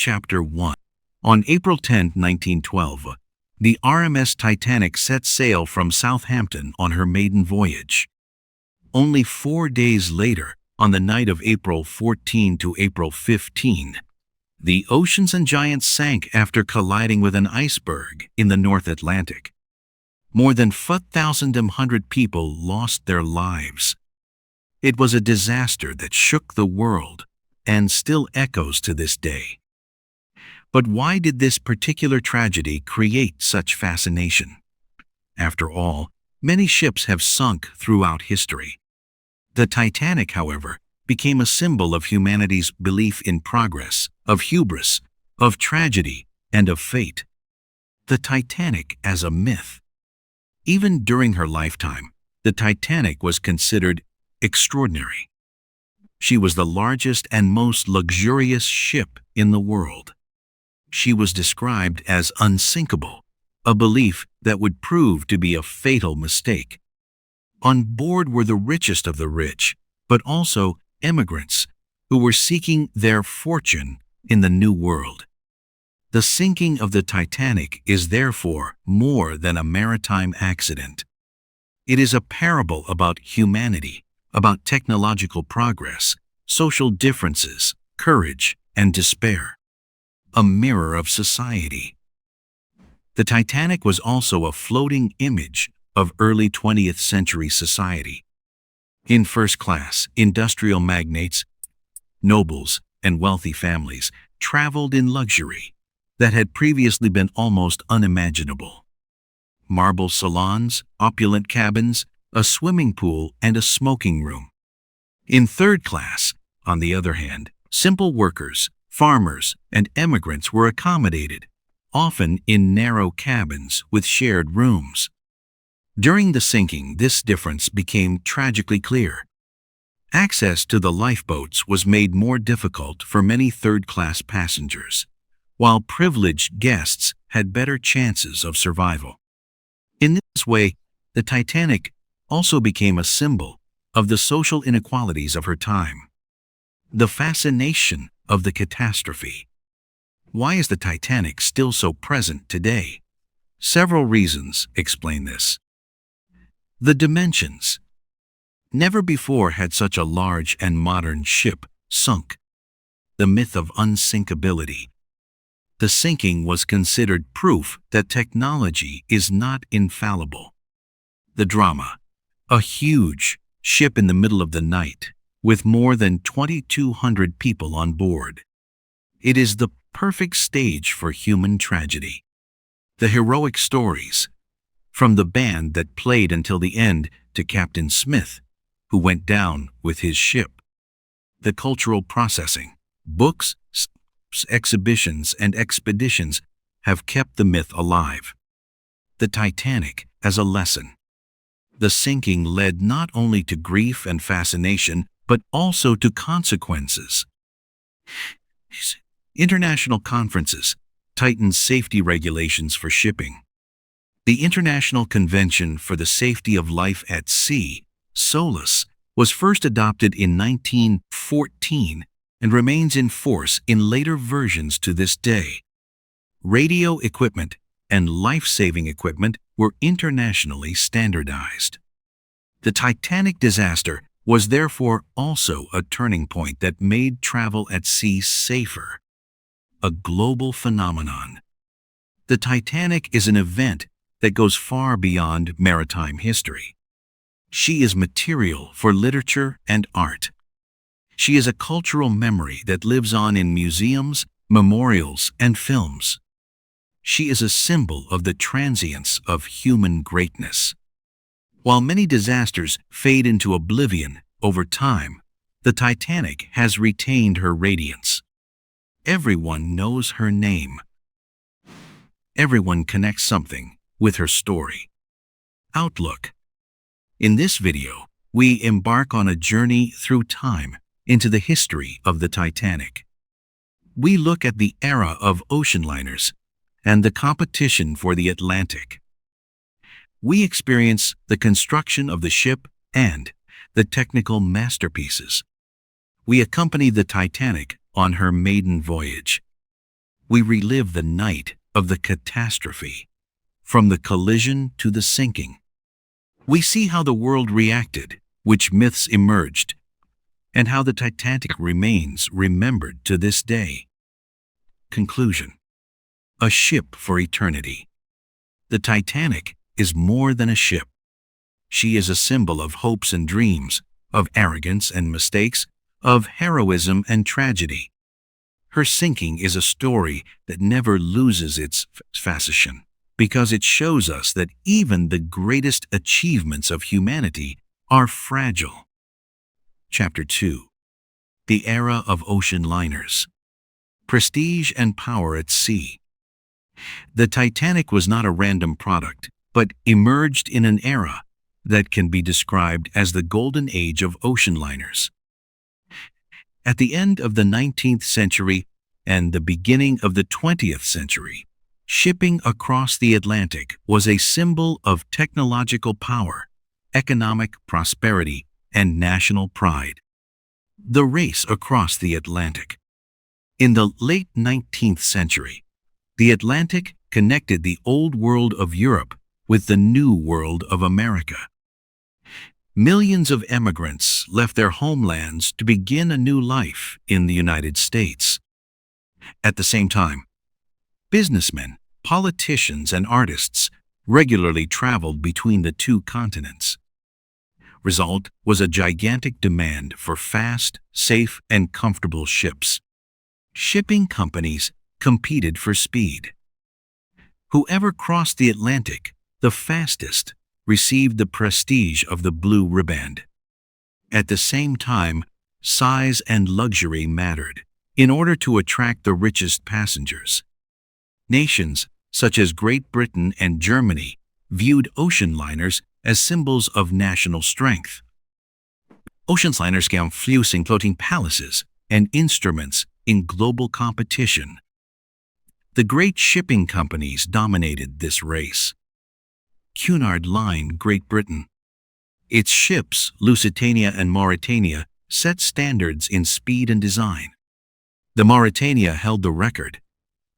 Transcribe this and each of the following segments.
Chapter 1. On April 10, 1912, the RMS Titanic set sail from Southampton on her maiden voyage. Only 4 days later, on the night of April 14 to April 15, the Oceans and Giants sank after colliding with an iceberg in the North Atlantic. More than 4,100 people lost their lives. It was a disaster that shook the world and still echoes to this day. But why did this particular tragedy create such fascination? After all, many ships have sunk throughout history. The Titanic, however, became a symbol of humanity's belief in progress, of hubris, of tragedy, and of fate. The Titanic as a myth. Even during her lifetime, the Titanic was considered extraordinary. She was the largest and most luxurious ship in the world. She was described as unsinkable, a belief that would prove to be a fatal mistake. On board were the richest of the rich, but also immigrants who were seeking their fortune in the New World. The sinking of the Titanic is therefore more than a maritime accident. It is a parable about humanity, about technological progress, social differences, courage, and despair. A mirror of society. The Titanic was also a floating image of early 20th century society. In first class, industrial magnates, nobles, and wealthy families traveled in luxury that had previously been almost unimaginable. Marble salons, opulent cabins, a swimming pool, and a smoking room. In third class, on the other hand, simple workers, farmers, and immigrants were accommodated, often in narrow cabins with shared rooms. During the sinking, this difference became tragically clear. Access to the lifeboats was made more difficult for many third-class passengers, while privileged guests had better chances of survival. In this way, the Titanic also became a symbol of the social inequalities of her time. The fascination of the catastrophe. Why is the Titanic still so present today? Several reasons explain this. The dimensions. Never before had such a large and modern ship sunk. The myth of unsinkability. The sinking was considered proof that technology is not infallible. The drama. A huge ship in the middle of the night, with more than 2,200 people on board. It is the perfect stage for human tragedy. The heroic stories, from the band that played until the end to Captain Smith, who went down with his ship. The cultural processing, books, exhibitions, and expeditions have kept the myth alive. The Titanic as a lesson. The sinking led not only to grief and fascination, but also to consequences. International conferences tightened safety regulations for shipping. The International Convention for the Safety of Life at Sea, SOLAS, was first adopted in 1914 and remains in force in later versions to this day. Radio equipment and life-saving equipment were internationally standardized. The Titanic disaster was therefore also a turning point that made travel at sea safer. A global phenomenon. The Titanic is an event that goes far beyond maritime history. She is material for literature and art. She is a cultural memory that lives on in museums, memorials, and films. She is a symbol of the transience of human greatness. While many disasters fade into oblivion over time, the Titanic has retained her radiance. Everyone knows her name. Everyone connects something with her story. Outlook. In this video, we embark on a journey through time into the history of the Titanic. We look at the era of ocean liners and the competition for the Atlantic. We experience the construction of the ship and the technical masterpieces. We accompany the Titanic on her maiden voyage. We relive the night of the catastrophe, from the collision to the sinking. We see how the world reacted, which myths emerged, and how the Titanic remains remembered to this day. Conclusion. A ship for eternity. The Titanic is more than a ship. She is a symbol of hopes and dreams, of arrogance and mistakes, of heroism and tragedy. Her sinking is a story that never loses its fascination, because it shows us that even the greatest achievements of humanity are fragile. Chapter 2. The Era of Ocean Liners. Prestige and Power at Sea. The Titanic was not a random product, but emerged in an era that can be described as the golden age of ocean liners. At the end of the 19th century and the beginning of the 20th century, shipping across the Atlantic was a symbol of technological power, economic prosperity, and national pride. The race across the Atlantic. In the late 19th century, the Atlantic connected the old world of Europe with the new world of America. Millions of emigrants left their homelands to begin a new life in the United States. At the same time, businessmen, politicians, and artists regularly traveled between the two continents. Result was a gigantic demand for fast, safe, and comfortable ships. Shipping companies competed for speed. Whoever crossed the Atlantic the fastest received the prestige of the blue riband. At the same time, size and luxury mattered in order to attract the richest passengers. Nations such as Great Britain and Germany viewed ocean liners as symbols of national strength. Ocean liners can fusing floating palaces and instruments in global competition. The great shipping companies dominated this race. Cunard Line, Great Britain. Its ships, Lusitania and Mauretania, set standards in speed and design. The Mauretania held the record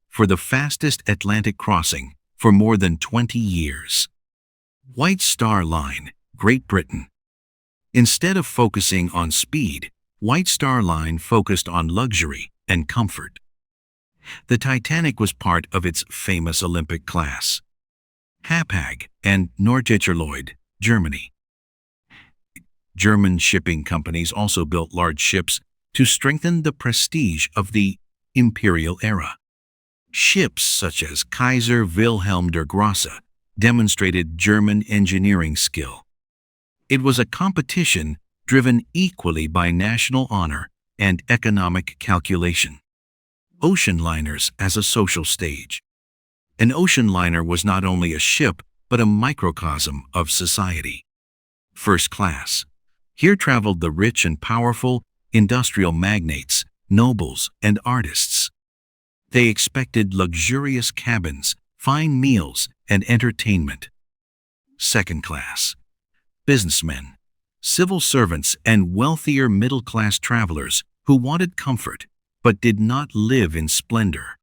for the fastest Atlantic crossing for more than 20 years. White Star Line, Great Britain. Instead of focusing on speed, White Star Line focused on luxury and comfort. The Titanic was part of its famous Olympic class. Hapag and Norddeutscher Lloyd, Germany. German shipping companies also built large ships to strengthen the prestige of the imperial era. Ships such as Kaiser Wilhelm der Grosse demonstrated German engineering skill. It was a competition driven equally by national honor and economic calculation. Ocean liners as a social stage. An ocean liner was not only a ship, but a microcosm of society. First class. Here traveled the rich and powerful, industrial magnates, nobles, and artists. They expected luxurious cabins, fine meals, and entertainment. Second class. Businessmen, civil servants, and wealthier middle-class travelers who wanted comfort but did not live in splendor.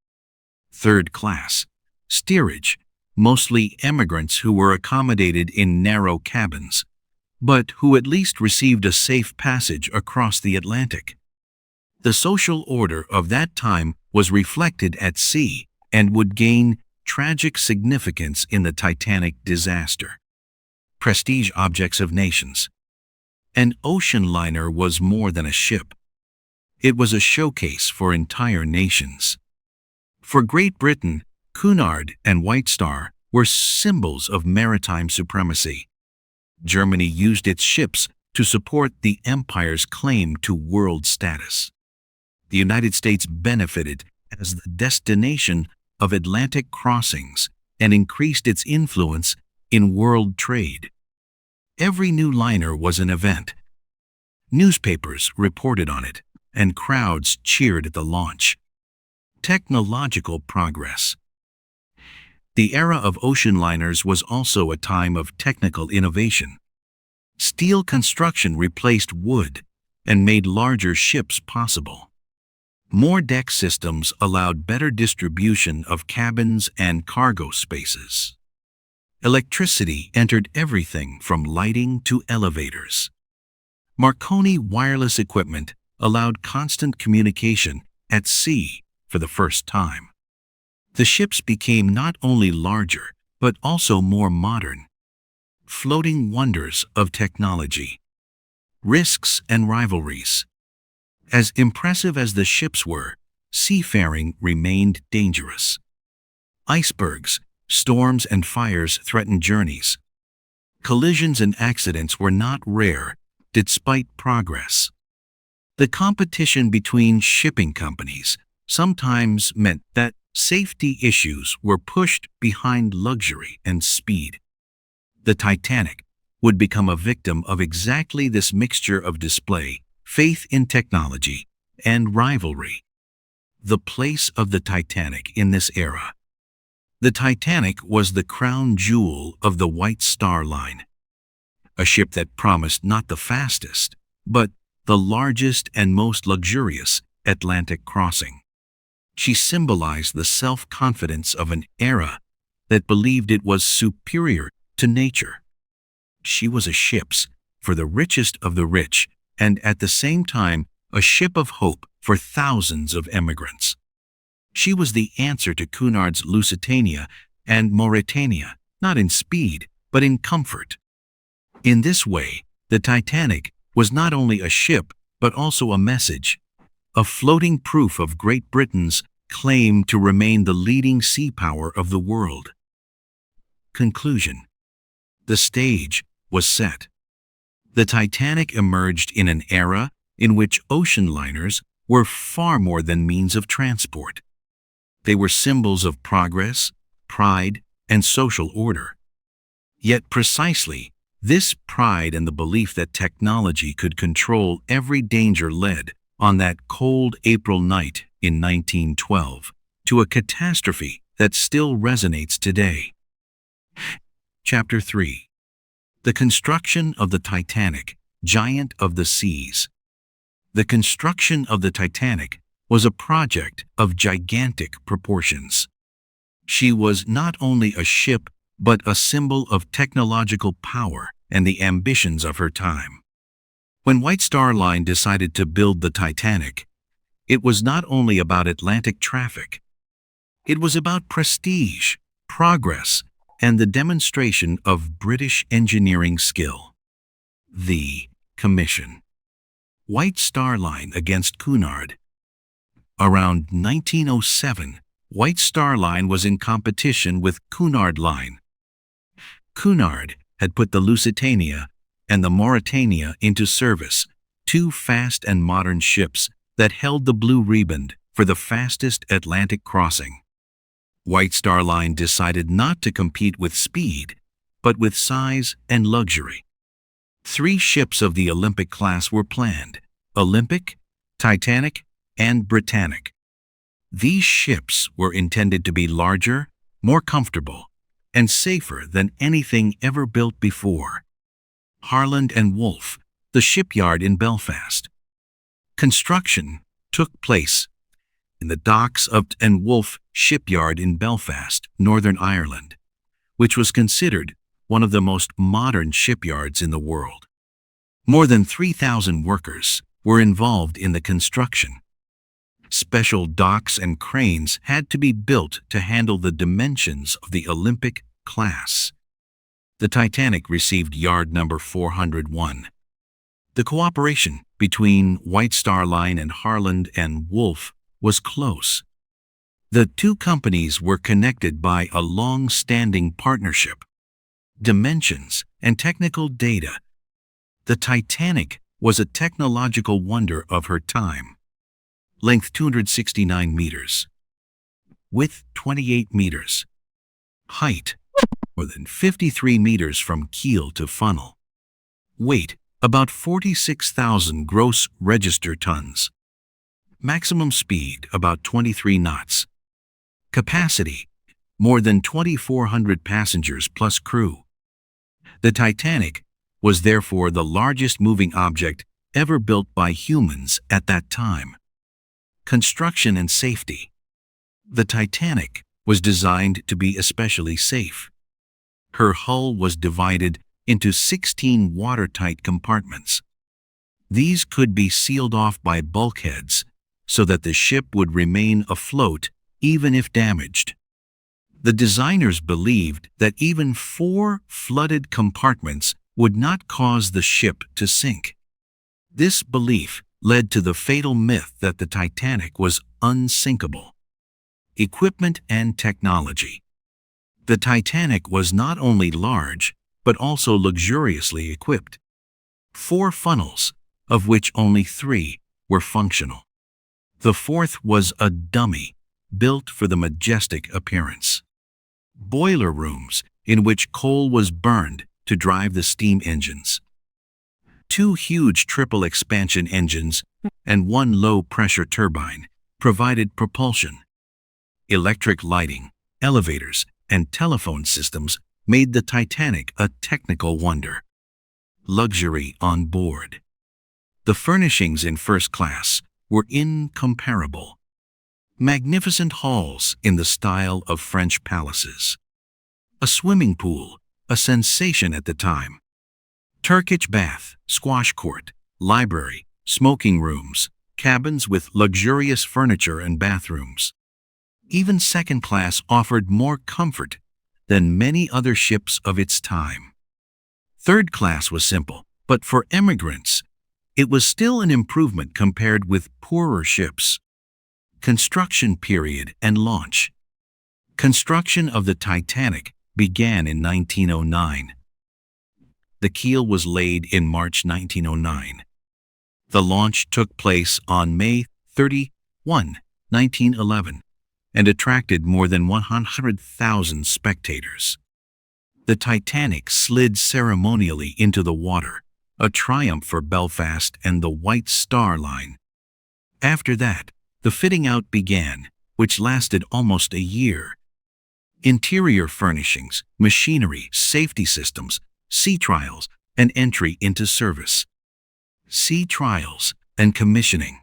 Third class. Steerage, mostly immigrants who were accommodated in narrow cabins, but who at least received a safe passage across the Atlantic. The social order of that time was reflected at sea and would gain tragic significance in the Titanic disaster. Prestige objects of nations. An ocean liner was more than a ship. It was a showcase for entire nations. For Great Britain, Cunard and White Star were symbols of maritime supremacy. Germany used its ships to support the empire's claim to world status. The United States benefited as the destination of Atlantic crossings and increased its influence in world trade. Every new liner was an event. Newspapers reported on it, and crowds cheered at the launch. Technological progress. The era of ocean liners was also a time of technical innovation. Steel construction replaced wood and made larger ships possible. More deck systems allowed better distribution of cabins and cargo spaces. Electricity entered everything from lighting to elevators. Marconi wireless equipment allowed constant communication at sea for the first time. The ships became not only larger, but also more modern. Floating wonders of technology. Risks and rivalries. As impressive as the ships were, seafaring remained dangerous. Icebergs, storms, and fires threatened journeys. Collisions and accidents were not rare, despite progress. The competition between shipping companies sometimes meant that safety issues were pushed behind luxury and speed. The Titanic would become a victim of exactly this mixture of display, faith in technology, and rivalry. The place of the Titanic in this era. The Titanic was the crown jewel of the White Star Line, a ship that promised not the fastest, but the largest and most luxurious Atlantic crossing. She symbolized the self-confidence of an era that believed it was superior to nature. She was a ship for the richest of the rich, and at the same time, a ship of hope for thousands of emigrants. She was the answer to Cunard's Lusitania and Mauretania, not in speed, but in comfort. In this way, the Titanic was not only a ship, but also a message, a floating proof of Great Britain's claim to remain the leading sea power of the world. Conclusion. The stage was set. The Titanic emerged in an era in which ocean liners were far more than means of transport. They were symbols of progress, pride, and social order. Yet precisely, this pride and the belief that technology could control every danger led, on that cold April night in 1912, to a catastrophe that still resonates today. Chapter 3. The construction of the Titanic, giant of the seas. The construction of the Titanic was a project of gigantic proportions. She was not only a ship, but a symbol of technological power and the ambitions of her time. When White Star Line decided to build the Titanic, it was not only about Atlantic traffic. It was about prestige, progress, and the demonstration of British engineering skill. The Commission. White Star Line against Cunard. Around 1907, White Star Line was in competition with Cunard Line. Cunard had put the Lusitania and the Mauretania into service, two fast and modern ships that held the blue riband for the fastest Atlantic crossing. White Star Line decided not to compete with speed, but with size and luxury. 3 ships of the Olympic class were planned: Olympic, Titanic, and Britannic. These ships were intended to be larger, more comfortable, and safer than anything ever built before. Harland and Wolff, the shipyard in Belfast. Construction took place in the docks of and Wolff shipyard in Belfast, Northern Ireland, which was considered one of the most modern shipyards in the world. More than 3,000 workers were involved in the construction. Special docks and cranes had to be built to handle the dimensions of the Olympic class. The Titanic received yard number 401. The cooperation between White Star Line and Harland and Wolff was close. The two companies were connected by a long-standing partnership. Dimensions and technical data. The Titanic was a technological wonder of her time. Length 269 meters. Width 28 meters. Height more than 53 meters from keel to funnel. Weight about 46,000 gross register tons. Maximum speed about 23 knots. Capacity more than 2,400 passengers plus crew. The Titanic was therefore the largest moving object ever built by humans at that time. Construction and safety. The Titanic was designed to be especially safe. Her hull was divided into 16 watertight compartments. These could be sealed off by bulkheads so that the ship would remain afloat even if damaged. The designers believed that even 4 flooded compartments would not cause the ship to sink. This belief led to the fatal myth that the Titanic was unsinkable. Equipment and technology. The Titanic was not only large, but also luxuriously equipped. 4 funnels, of which only 3 were functional. The 4th was a dummy, built for the majestic appearance. Boiler rooms, in which coal was burned to drive the steam engines. 2 huge triple expansion engines and 1 low-pressure turbine provided propulsion. Electric lighting, elevators, and telephone systems made the Titanic a technical wonder. Luxury on board. The furnishings in first class were incomparable. Magnificent halls in the style of French palaces. A swimming pool, a sensation at the time. Turkish bath, squash court, library, smoking rooms, cabins with luxurious furniture and bathrooms. Even second class offered more comfort than many other ships of its time. Third class was simple, but for immigrants, it was still an improvement compared with poorer ships. Construction period and launch. Construction of the Titanic began in 1909. The keel was laid in March 1909. The launch took place on May 31, 1911, and attracted more than 100,000 spectators. The Titanic slid ceremonially into the water, a triumph for Belfast and the White Star Line. After that, the fitting out began, which lasted almost a year. Interior furnishings, machinery, safety systems, sea trials, and entry into service. Sea trials and commissioning.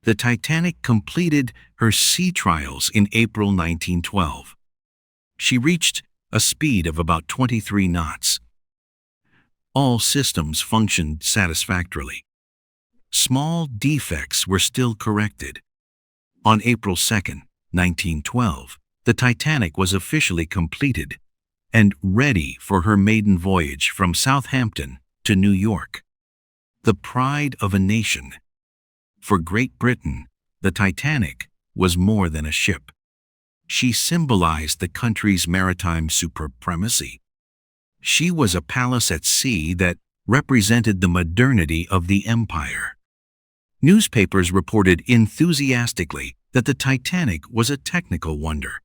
The Titanic completed her sea trials in April 1912. She reached a speed of about 23 knots. All systems functioned satisfactorily. Small defects were still corrected. On April 2, 1912, the Titanic was officially completed and ready for her maiden voyage from Southampton to New York. The pride of a nation. For Great Britain, the Titanic was more than a ship. She symbolized the country's maritime supremacy. She was a palace at sea that represented the modernity of the empire. Newspapers reported enthusiastically that the Titanic was a technical wonder.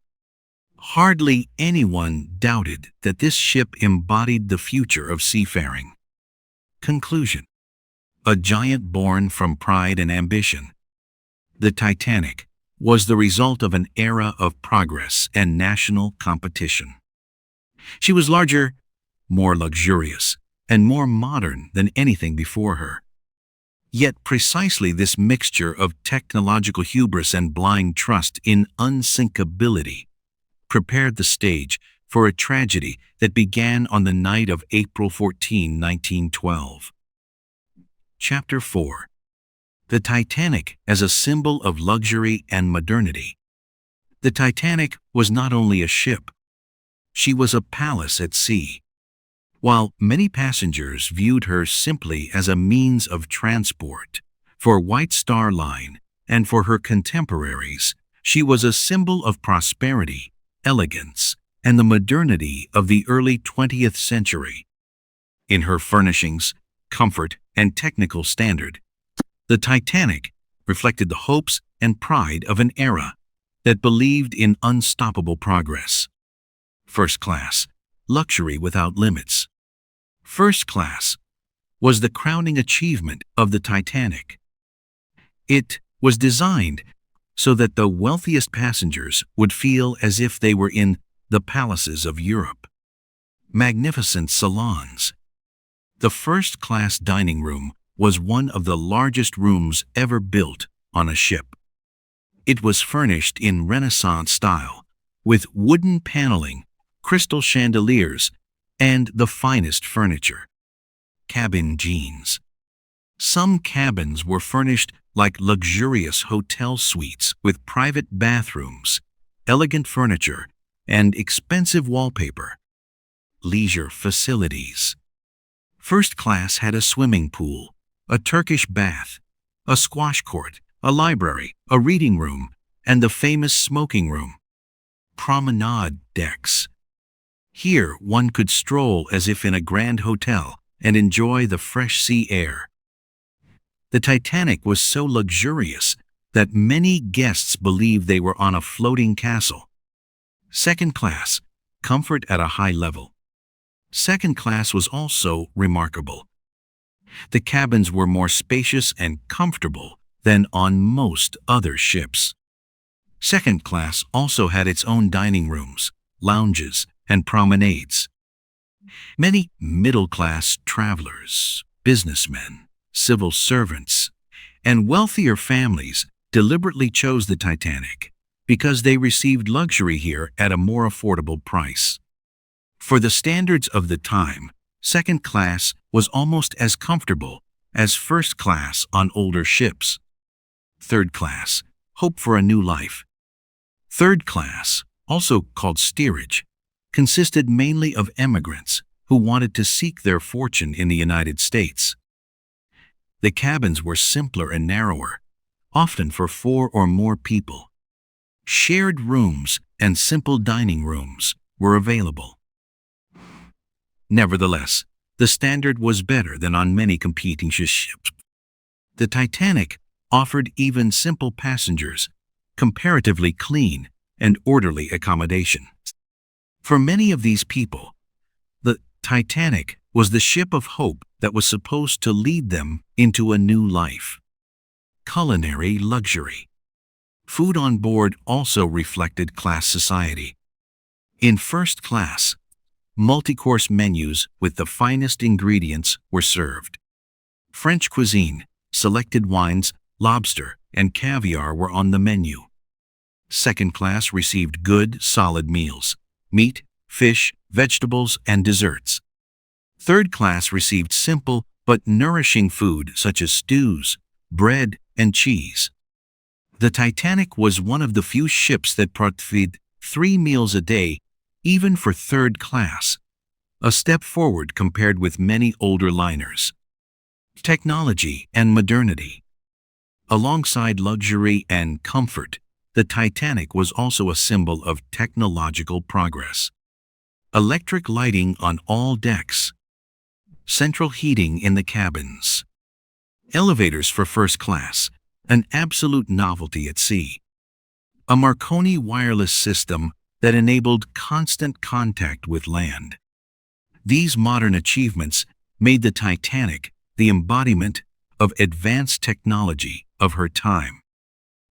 Hardly anyone doubted that this ship embodied the future of seafaring. Conclusion. A giant born from pride and ambition. The Titanic was the result of an era of progress and national competition. She was larger, more luxurious, and more modern than anything before her. Yet precisely this mixture of technological hubris and blind trust in unsinkability prepared the stage for a tragedy that began on the night of April 14, 1912. Chapter 4. The Titanic as a symbol of luxury and modernity. The Titanic was not only a ship. She was a palace at sea. While many passengers viewed her simply as a means of transport, for White Star Line and for her contemporaries, she was a symbol of prosperity, elegance, and the modernity of the early 20th century. In her furnishings, comfort, and technical standard, the Titanic reflected the hopes and pride of an era that believed in unstoppable progress. First class, luxury without limits. First class was the crowning achievement of the Titanic. It was designed so that the wealthiest passengers would feel as if they were in the palaces of Europe. Magnificent salons. The first-class dining room was one of the largest rooms ever built on a ship. It was furnished in Renaissance style, with wooden paneling, crystal chandeliers, and the finest furniture. Cabin jeans. Some cabins were furnished like luxurious hotel suites with private bathrooms, elegant furniture, and expensive wallpaper. Leisure facilities. First class had a swimming pool, a Turkish bath, a squash court, a library, a reading room, and the famous smoking room. Promenade decks. Here one could stroll as if in a grand hotel and enjoy the fresh sea air. The Titanic was so luxurious that many guests believed they were on a floating castle. Second class, comfort at a high level. Second class was also remarkable. The cabins were more spacious and comfortable than on most other ships. Second class also had its own dining rooms, lounges, and promenades. Many middle-class travelers, businessmen, civil servants, and wealthier families deliberately chose the Titanic because they received luxury here at a more affordable price. For the standards of the time, second class was almost as comfortable as first class on older ships. Third class, hope for a new life. Third class, also called steerage, consisted mainly of emigrants who wanted to seek their fortune in the United States. The cabins were simpler and narrower, often for 4 or more people. Shared rooms and simple dining rooms were available. Nevertheless, the standard was better than on many competing ships. The Titanic offered even simple passengers comparatively clean and orderly accommodation. For many of these people, the Titanic was the ship of hope that was supposed to lead them into a new life. Culinary luxury. Food on board also reflected class society. In first class, multi-course menus with the finest ingredients were served. French cuisine, selected wines, lobster, and caviar were on the menu. Second class received good, solid meals: meat, fish, vegetables, and desserts. Third class received simple but nourishing food such as stews, bread, and cheese. The Titanic was one of the few ships that provided 3 meals a day, even for third class, a step forward compared with many older liners. Technology and modernity. Alongside luxury and comfort, the Titanic was also a symbol of technological progress. Electric lighting on all decks. Central heating in the cabins. Elevators for first class, an absolute novelty at sea. A Marconi wireless system that enabled constant contact with land. These modern achievements made the Titanic the embodiment of advanced technology of her time.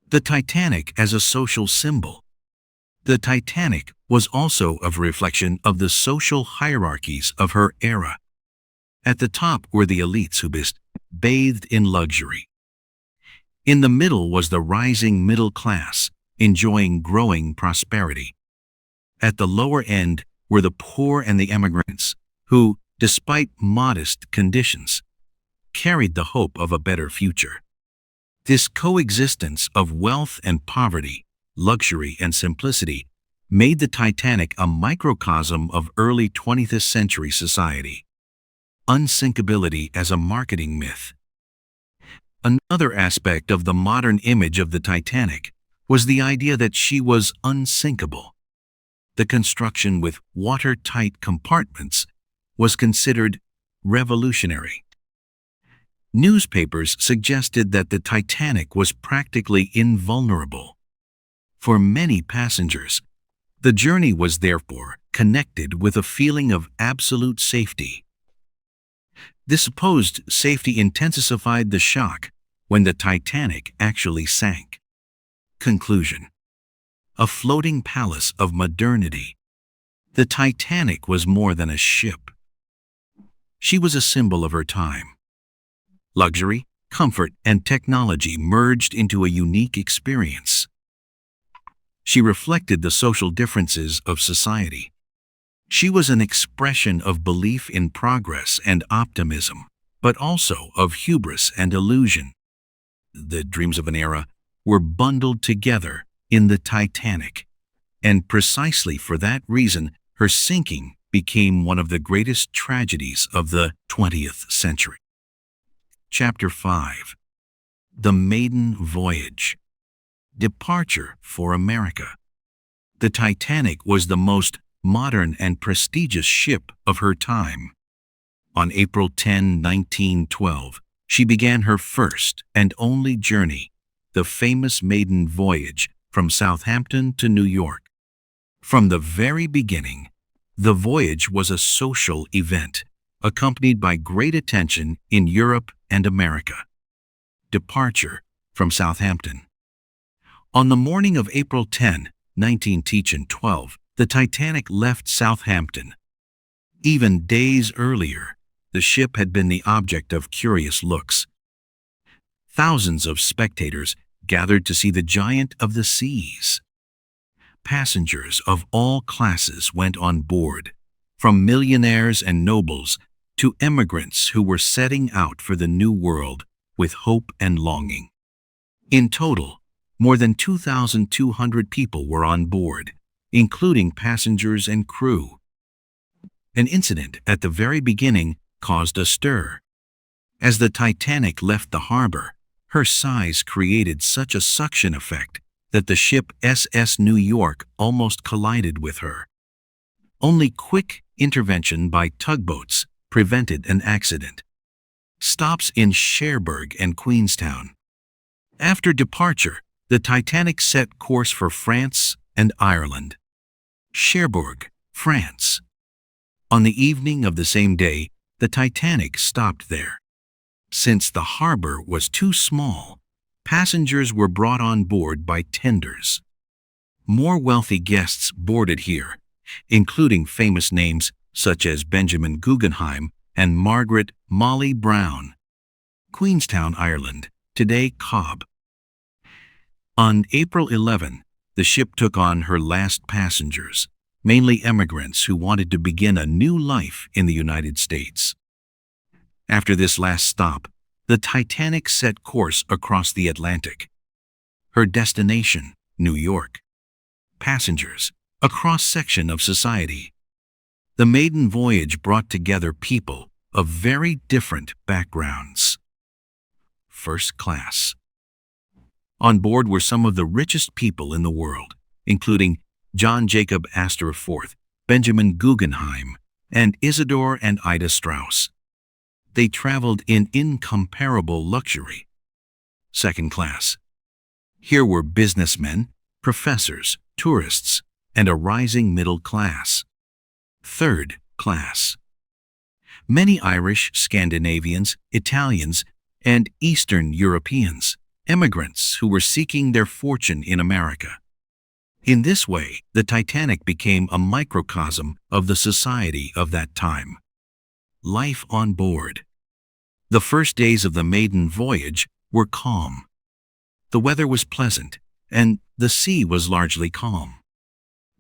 The Titanic as a social symbol. The Titanic was also a reflection of the social hierarchies of her era. At the top were the elites who bathed in luxury. In the middle was the rising middle class, enjoying growing prosperity. At the lower end were the poor and the emigrants, who, despite modest conditions, carried the hope of a better future. This coexistence of wealth and poverty, luxury and simplicity, made the Titanic a microcosm of early 20th century society. Unsinkability as a marketing myth. Another aspect of the modern image of the Titanic was the idea that she was unsinkable. The construction with watertight compartments was considered revolutionary. Newspapers suggested that the Titanic was practically invulnerable. For many passengers, the journey was therefore connected with a feeling of absolute safety. This supposed safety intensified the shock when the Titanic actually sank. Conclusion. A floating palace of modernity. The Titanic was more than a ship. She was a symbol of her time. Luxury, comfort, and technology merged into a unique experience. she reflected the social differences of society. She was an expression of belief in progress and optimism, but also of hubris and illusion. The dreams of an era were bundled together in the Titanic, and precisely for that reason, her sinking became one of the greatest tragedies of the 20th century. Chapter 5. The Maiden Voyage. Departure for America. The Titanic was the most modern and prestigious ship of her time. On April 10, 1912, she began her first and only journey, the famous maiden voyage from Southampton to New York. From the very beginning, the voyage was a social event, accompanied by great attention in Europe and America. Departure from Southampton. On the morning of April 10, 1912, the Titanic left Southampton. Even days earlier, the ship had been the object of curious looks. Thousands of spectators gathered to see the giant of the seas. Passengers of all classes went on board, from millionaires and nobles to immigrants who were setting out for the New World with hope and longing. In total, more than 2,200 people were on board, including passengers and crew. An incident at the very beginning caused a stir. As the Titanic left the harbor, her size created such a suction effect that the ship SS New York almost collided with her. Only quick intervention by tugboats prevented an accident. Stops in Cherbourg and Queenstown. After departure, the Titanic set course for France and Ireland. Cherbourg, France. On the evening of the same day, the Titanic stopped there. Since the harbor was too small, passengers were brought on board by tenders. More wealthy guests boarded here, including famous names such as Benjamin Guggenheim and Margaret Molly Brown. Queenstown, Ireland, today Cobb. On April 11, the ship took on her last passengers, mainly immigrants who wanted to begin a new life in the United States. After this last stop, the Titanic set course across the Atlantic. Her destination, New York. Passengers, a cross-section of society. The maiden voyage brought together people of very different backgrounds. First class. On board were some of the richest people in the world, including John Jacob Astor IV, Benjamin Guggenheim, and Isidor and Ida Strauss. They traveled in incomparable luxury. Second class. Here were businessmen, professors, tourists, and a rising middle class. Third class. Many Irish, Scandinavians, Italians, and Eastern Europeans, immigrants who were seeking their fortune in America. In this way, the Titanic became a microcosm of the society of that time. Life on board. The first days of the maiden voyage were calm. The weather was pleasant, and the sea was largely calm.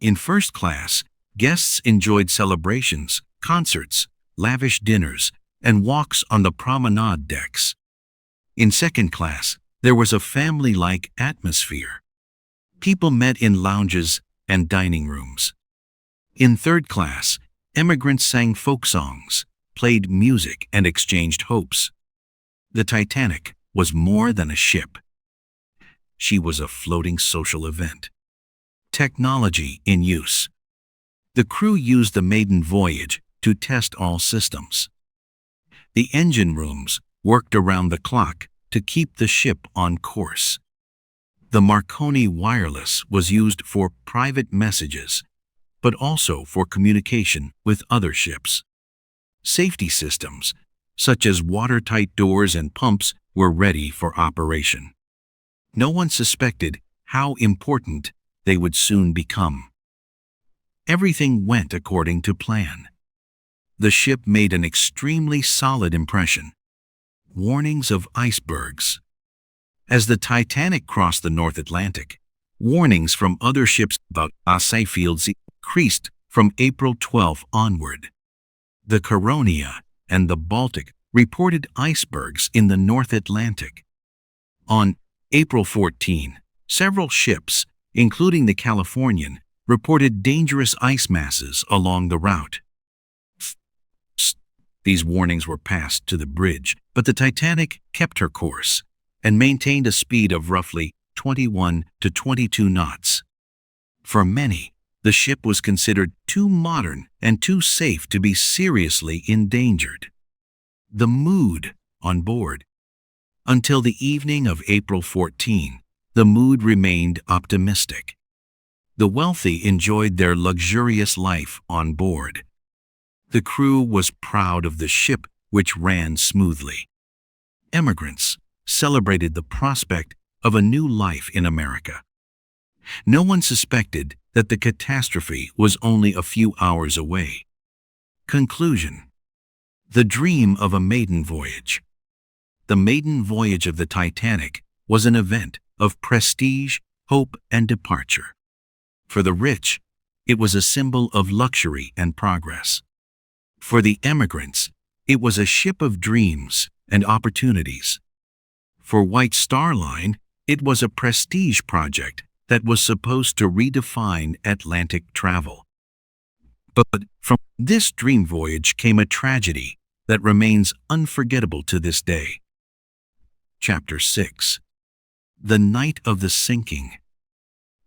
In first class, guests enjoyed celebrations, concerts, lavish dinners, and walks on the promenade decks. In second class, there was a family-like atmosphere. People met in lounges and dining rooms. In third class, immigrants sang folk songs, played music, and exchanged hopes. The Titanic was more than a ship. She was a floating social event. Technology in use. The crew used the maiden voyage to test all systems. The engine rooms worked around the clock to keep the ship on course. The Marconi wireless was used for private messages, but also for communication with other ships. Safety systems, such as watertight doors and pumps, were ready for operation. No one suspected how important they would soon become. Everything went according to plan. The ship made an extremely solid impression. Warnings of icebergs. As the Titanic crossed the North Atlantic, Warnings from other ships about ice fields increased from April 12 onward. The Caronia and the Baltic reported icebergs in the North Atlantic. On April 14, several ships, including the Californian, reported dangerous ice masses along the route. These warnings were passed to the bridge, but the Titanic kept her course and maintained a speed of roughly 21 to 22 knots. For many, the ship was considered too modern and too safe to be seriously endangered. The mood on board. Until the evening of April 14, the mood remained optimistic. The wealthy enjoyed their luxurious life on board. The crew was proud of the ship, which ran smoothly. Emigrants celebrated the prospect of a new life in America. No one suspected that the catastrophe was only a few hours away. Conclusion. The dream of a maiden voyage. The maiden voyage of the Titanic was an event of prestige, hope, and departure. For the rich, it was a symbol of luxury and progress. For the emigrants, it was a ship of dreams and opportunities. For White Star Line, it was a prestige project that was supposed to redefine Atlantic travel. But from this dream voyage came a tragedy that remains unforgettable to this day. Chapter 6. The Night of the Sinking.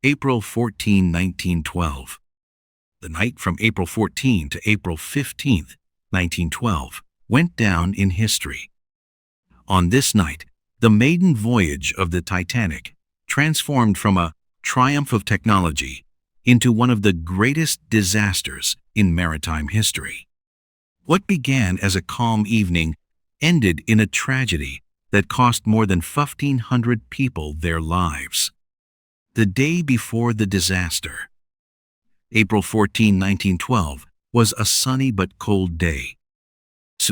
April 14, 1912. The night from April 14 to April 15, 1912, went down in history. On this night, the maiden voyage of the Titanic transformed from a triumph of technology into one of the greatest disasters in maritime history. What began as a calm evening ended in a tragedy that cost more than 1,500 people their lives. The day before the disaster, April 14, 1912, was a sunny but cold day.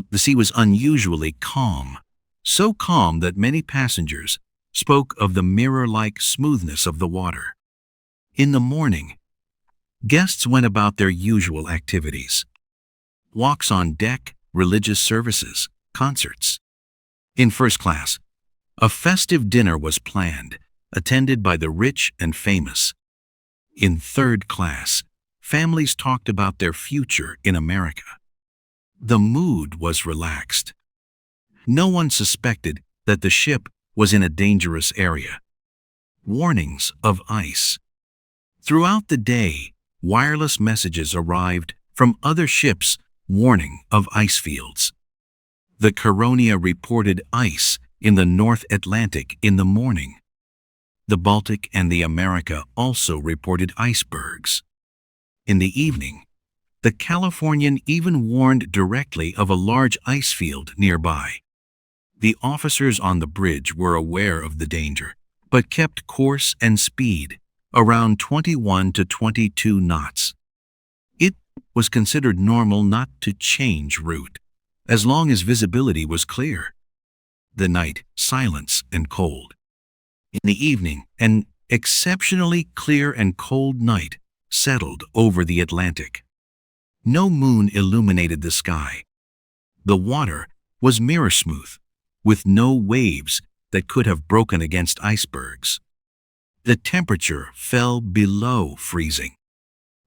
The sea was unusually calm, so calm that many passengers spoke of the mirror-like smoothness of the water. In the morning, guests went about their usual activities. Walks on deck, religious services, concerts. In first class, a festive dinner was planned, attended by the rich and famous. In third class, families talked about their future in America. The mood was relaxed. No one suspected that the ship was in a dangerous area. Warnings of ice. Throughout the day, wireless messages arrived from other ships warning of ice fields. The Caronia reported ice in the North Atlantic in the morning. The Baltic and the America also reported icebergs. In the evening, the Californian even warned directly of a large ice field nearby. The officers on the bridge were aware of the danger, but kept course and speed around 21 to 22 knots. It was considered normal not to change route, as long as visibility was clear. The night, silence and cold. In the evening, an exceptionally clear and cold night settled over the Atlantic. No moon illuminated the sky. The water was mirror smooth, with no waves that could have broken against icebergs. The temperature fell below freezing.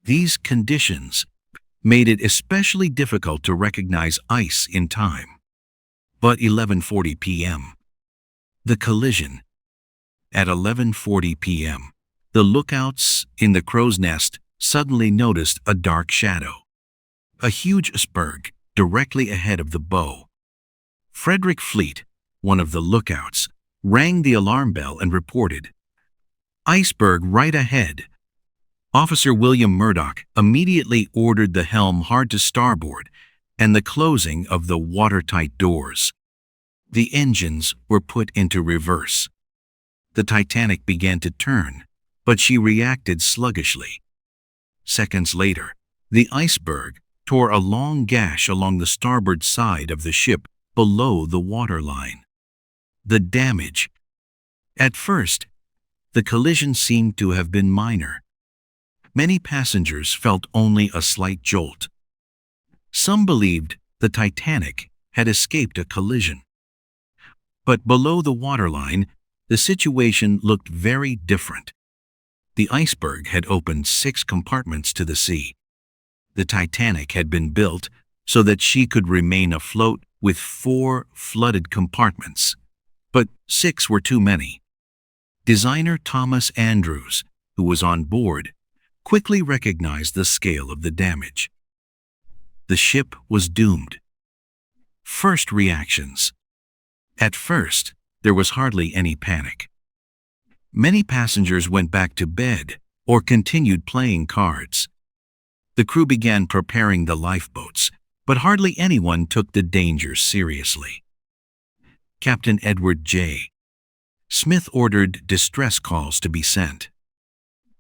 These conditions made it especially difficult to recognize ice in time. But 11:40 p.m. The collision. At 11:40 p.m., the lookouts in the crow's nest suddenly noticed a dark shadow. A huge iceberg directly ahead of the bow. Frederick Fleet, one of the lookouts, rang the alarm bell and reported, "Iceberg right ahead." Officer William Murdoch immediately ordered the helm hard to starboard and the closing of the watertight doors. The engines were put into reverse. The Titanic began to turn, but she reacted sluggishly. Seconds later, the iceberg tore a long gash along the starboard side of the ship below the waterline. The damage. At first, the collision seemed to have been minor. Many passengers felt only a slight jolt. Some believed the Titanic had escaped a collision. But below the waterline, the situation looked very different. The iceberg had opened 6 compartments to the sea. The Titanic had been built so that she could remain afloat with 4 flooded compartments. But 6 were too many. Designer Thomas Andrews, who was on board, quickly recognized the scale of the damage. The ship was doomed. First reactions. At first, there was hardly any panic. Many passengers went back to bed or continued playing cards. The crew began preparing the lifeboats, but hardly anyone took the danger seriously. Captain Edward J. Smith ordered distress calls to be sent.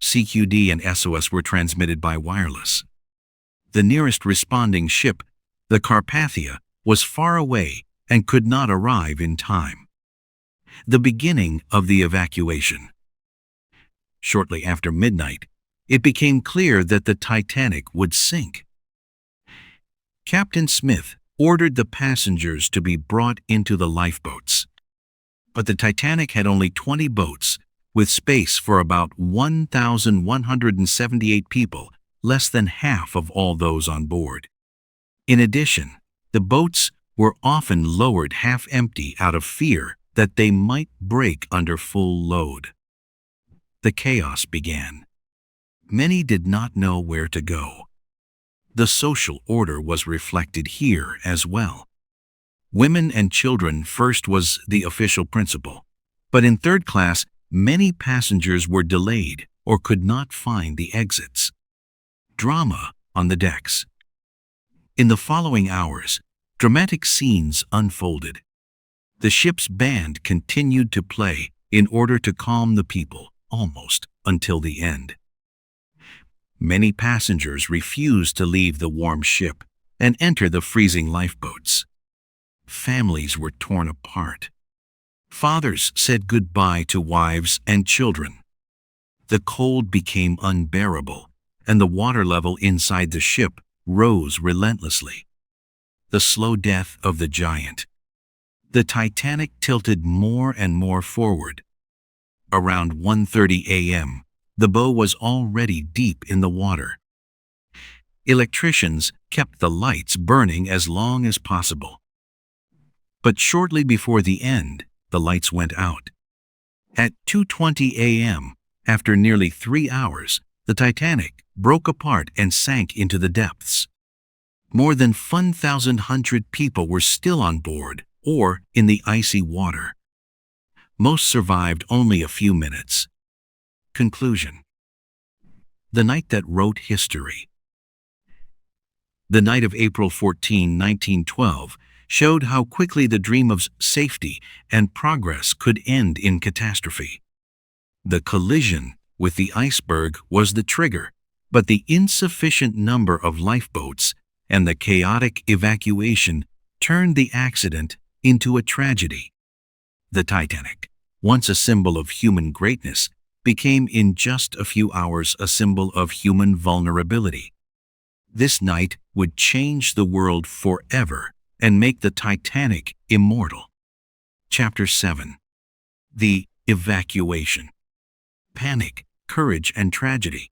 CQD and SOS were transmitted by wireless. The nearest responding ship, the Carpathia, was far away and could not arrive in time. The beginning of the evacuation. Shortly after midnight, it became clear that the Titanic would sink. Captain Smith ordered the passengers to be brought into the lifeboats. But the Titanic had only 20 boats, with space for about 1,178 people, less than half of all those on board. In addition, the boats were often lowered half empty out of fear that they might break under full load. The chaos began. Many did not know where to go. The social order was reflected here as well. Women and children first was the official principle, but in third class, many passengers were delayed or could not find the exits. Drama on the decks. In the following hours, dramatic scenes unfolded. The ship's band continued to play in order to calm the people, almost until the end. Many passengers refused to leave the warm ship and enter the freezing lifeboats. Families were torn apart. Fathers said goodbye to wives and children. The cold became unbearable, and the water level inside the ship rose relentlessly. The slow death of the giant. The Titanic tilted more and more forward. Around 1:30 a.m., the bow was already deep in the water. Electricians kept the lights burning as long as possible. But shortly before the end, the lights went out. At 2:20 a.m., after nearly 3 hours, the Titanic broke apart and sank into the depths. More than 1,100 people were still on board or in the icy water. Most survived only a few minutes. Conclusion. The night that wrote history. The night of April 14, 1912, showed how quickly the dream of safety and progress could end in catastrophe. The collision with the iceberg was the trigger, but the insufficient number of lifeboats and the chaotic evacuation turned the accident into a tragedy. The Titanic, once a symbol of human greatness, became in just a few hours a symbol of human vulnerability. This night would change the world forever and make the Titanic immortal. Chapter 7. The Evacuation. Panic, courage, and tragedy.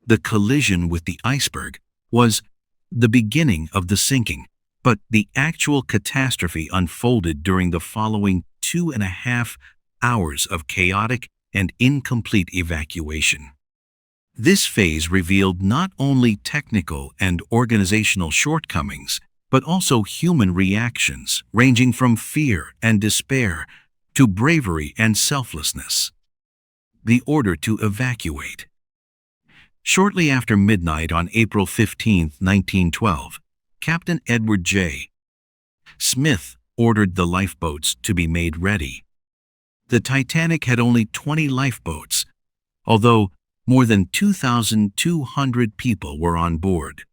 The collision with the iceberg was the beginning of the sinking, but the actual catastrophe unfolded during the following 2.5 hours of chaotic and incomplete evacuation. This phase revealed not only technical and organizational shortcomings, but also human reactions ranging from fear and despair to bravery and selflessness. The order to evacuate. Shortly after midnight on April 15, 1912, Captain Edward J. Smith ordered the lifeboats to be made ready. The Titanic had only 20 lifeboats, although more than 2,200 people were on board.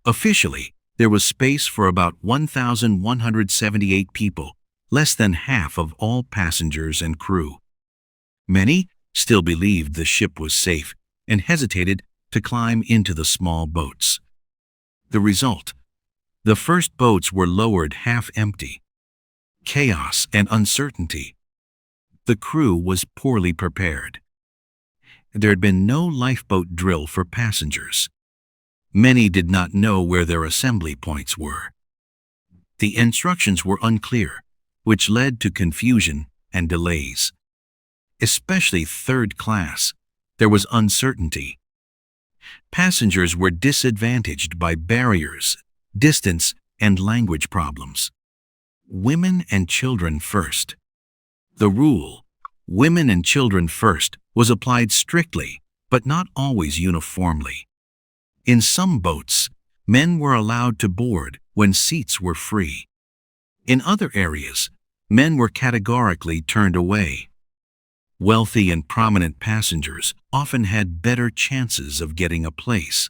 Officially, there was space for about 1,178 people, less than half of all passengers and crew. Many still believed the ship was safe and hesitated to climb into the small boats. The result: the first boats were lowered half empty. Chaos and uncertainty. The crew was poorly prepared. There had been no lifeboat drill for passengers. Many did not know where their assembly points were. The instructions were unclear, which led to confusion and delays. Especially third class, there was uncertainty. Passengers were disadvantaged by barriers, distance, and language problems. Women and children first. The rule, women and children first, was applied strictly, but not always uniformly. In some boats, men were allowed to board when seats were free. In other areas, men were categorically turned away. Wealthy and prominent passengers often had better chances of getting a place.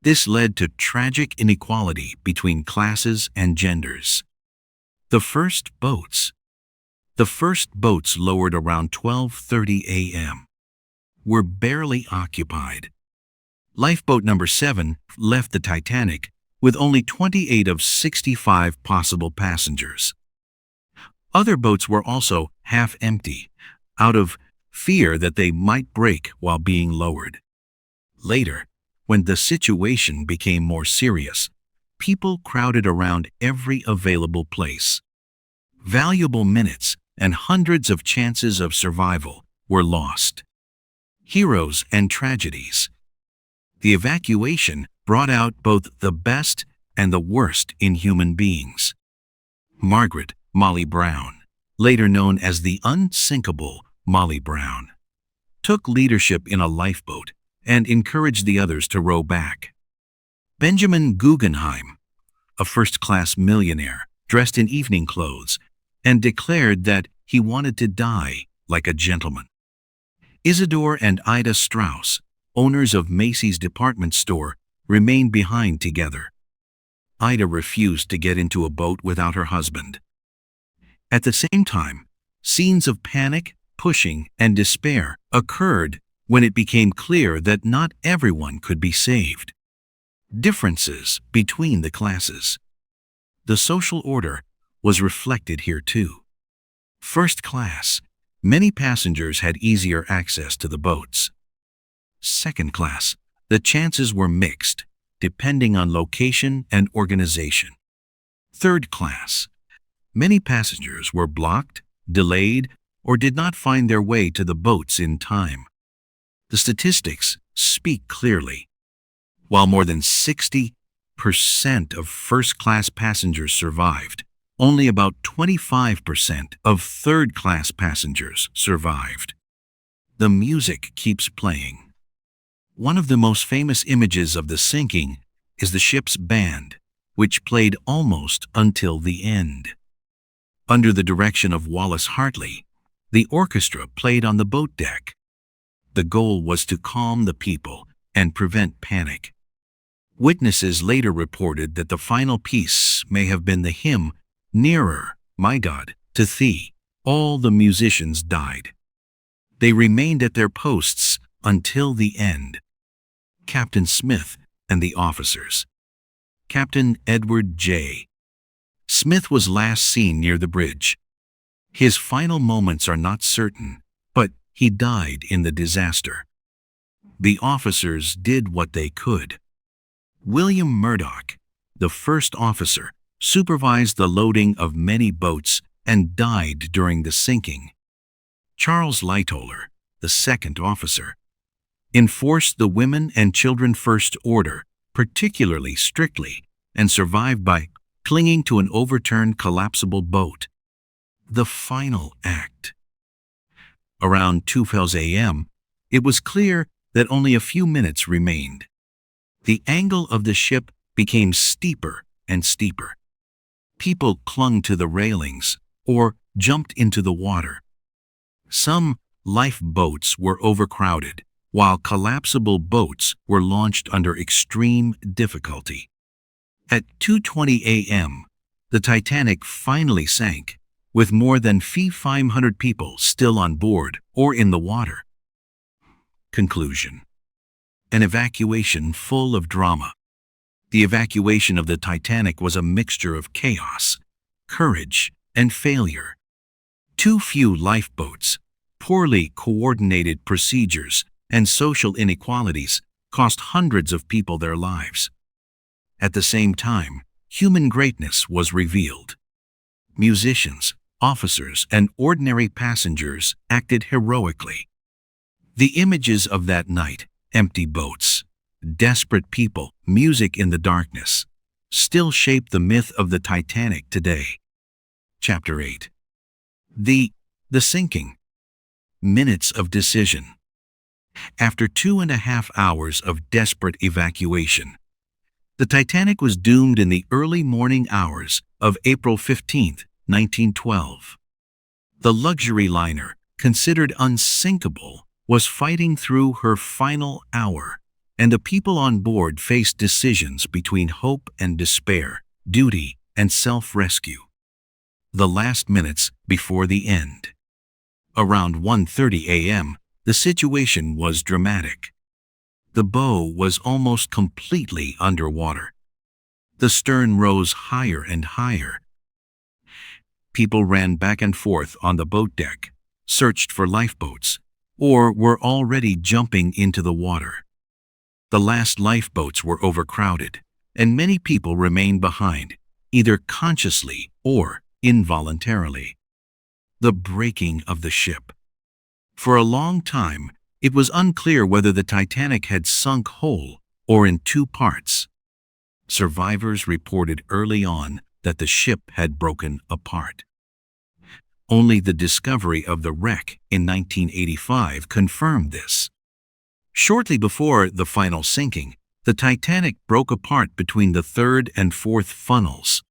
This led to tragic inequality between classes and genders. The first boats lowered around 12:30 a.m. were barely occupied. Lifeboat number 7 left the Titanic with only 28 of 65 possible passengers. Other boats were also half empty, out of fear that they might break while being lowered. Later, when the situation became more serious, people crowded around every available place. Valuable minutes and hundreds of chances of survival were lost. Heroes and tragedies. The evacuation brought out both the best and the worst in human beings. Margaret Molly Brown, later known as the Unsinkable Molly Brown, took leadership in a lifeboat and encouraged the others to row back. Benjamin Guggenheim, a first-class millionaire dressed in evening clothes, and declared that he wanted to die like a gentleman. Isidore and Ida Strauss, owners of Macy's department store, remained behind together. Ida refused to get into a boat without her husband. At the same time, scenes of panic, pushing, and despair occurred when it became clear that not everyone could be saved. Differences between the classes. The social order was reflected here too. First class, many passengers had easier access to the boats. Second class, the chances were mixed, depending on location and organization. Third class, many passengers were blocked, delayed, or did not find their way to the boats in time. The statistics speak clearly. While more than 60% of first-class passengers survived, only about 25% of third-class passengers survived. The music keeps playing. One of the most famous images of the sinking is the ship's band, which played almost until the end. Under the direction of Wallace Hartley, the orchestra played on the boat deck. The goal was to calm the people and prevent panic. Witnesses later reported that the final piece may have been the hymn, "Nearer, My God, to Thee." All the musicians died. They remained at their posts until the end. Captain Smith and the officers. Captain Edward J. Smith was last seen near the bridge. His final moments are not certain, but he died in the disaster. The officers did what they could. William Murdoch, the first officer, supervised the loading of many boats and died during the sinking. Charles Lightoller, the second officer, enforced the women and children first order particularly strictly and survived by clinging to an overturned collapsible boat. The final act. Around 2:12 a.m., it was clear that only a few minutes remained. The angle of the ship became steeper and steeper. People clung to the railings or jumped into the water. Some lifeboats were overcrowded, while collapsible boats were launched under extreme difficulty. At 2:20 a.m., the Titanic finally sank, with more than 500 people still on board or in the water. Conclusion. An evacuation full of drama. The evacuation of the Titanic was a mixture of chaos, courage, and failure. Too few lifeboats, poorly coordinated procedures, and social inequalities cost hundreds of people their lives. At the same time, human greatness was revealed. Musicians, officers, and ordinary passengers acted heroically. The images of that night, empty boats, desperate people, music in the darkness, still shape the myth of the Titanic today. Chapter 8. The sinking. Minutes of decision. After 2.5 hours of desperate evacuation, the Titanic was doomed in the early morning hours of April 15, 1912. The luxury liner, considered unsinkable, was fighting through her final hour, and the people on board faced decisions between hope and despair, duty and self-rescue. The last minutes before the end. Around 1:30 a.m., the situation was dramatic. The bow was almost completely underwater. The stern rose higher and higher. People ran back and forth on the boat deck, searched for lifeboats, or were already jumping into the water. The last lifeboats were overcrowded, and many people remained behind, either consciously or involuntarily. The breaking of the ship. For a long time, it was unclear whether the Titanic had sunk whole or in two parts. Survivors reported early on that the ship had broken apart. Only the discovery of the wreck in 1985 confirmed this. Shortly before the final sinking, the Titanic broke apart between the third and fourth funnels.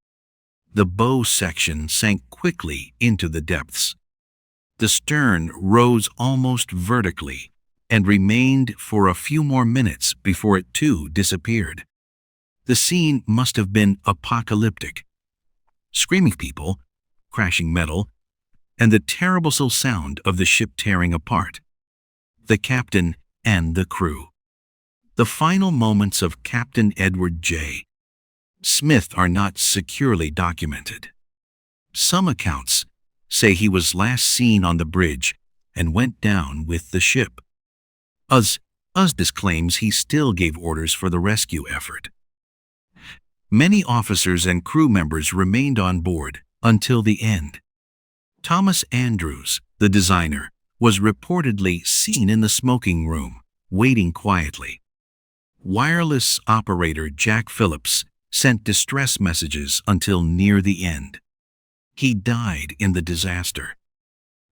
The bow section sank quickly into the depths. The stern rose almost vertically and remained for a few more minutes before it too disappeared. The scene must have been apocalyptic. Screaming people, crashing metal, and the terrible sound of the ship tearing apart. The captain and the crew. The final moments of Captain Edward J. Smith are not securely documented. Some accounts say he was last seen on the bridge and went down with the ship. Others claims he still gave orders for the rescue effort. Many officers and crew members remained on board until the end. Thomas Andrews, the designer, was reportedly seen in the smoking room, waiting quietly. Wireless operator Jack Phillips sent distress messages until near the end. He died in the disaster.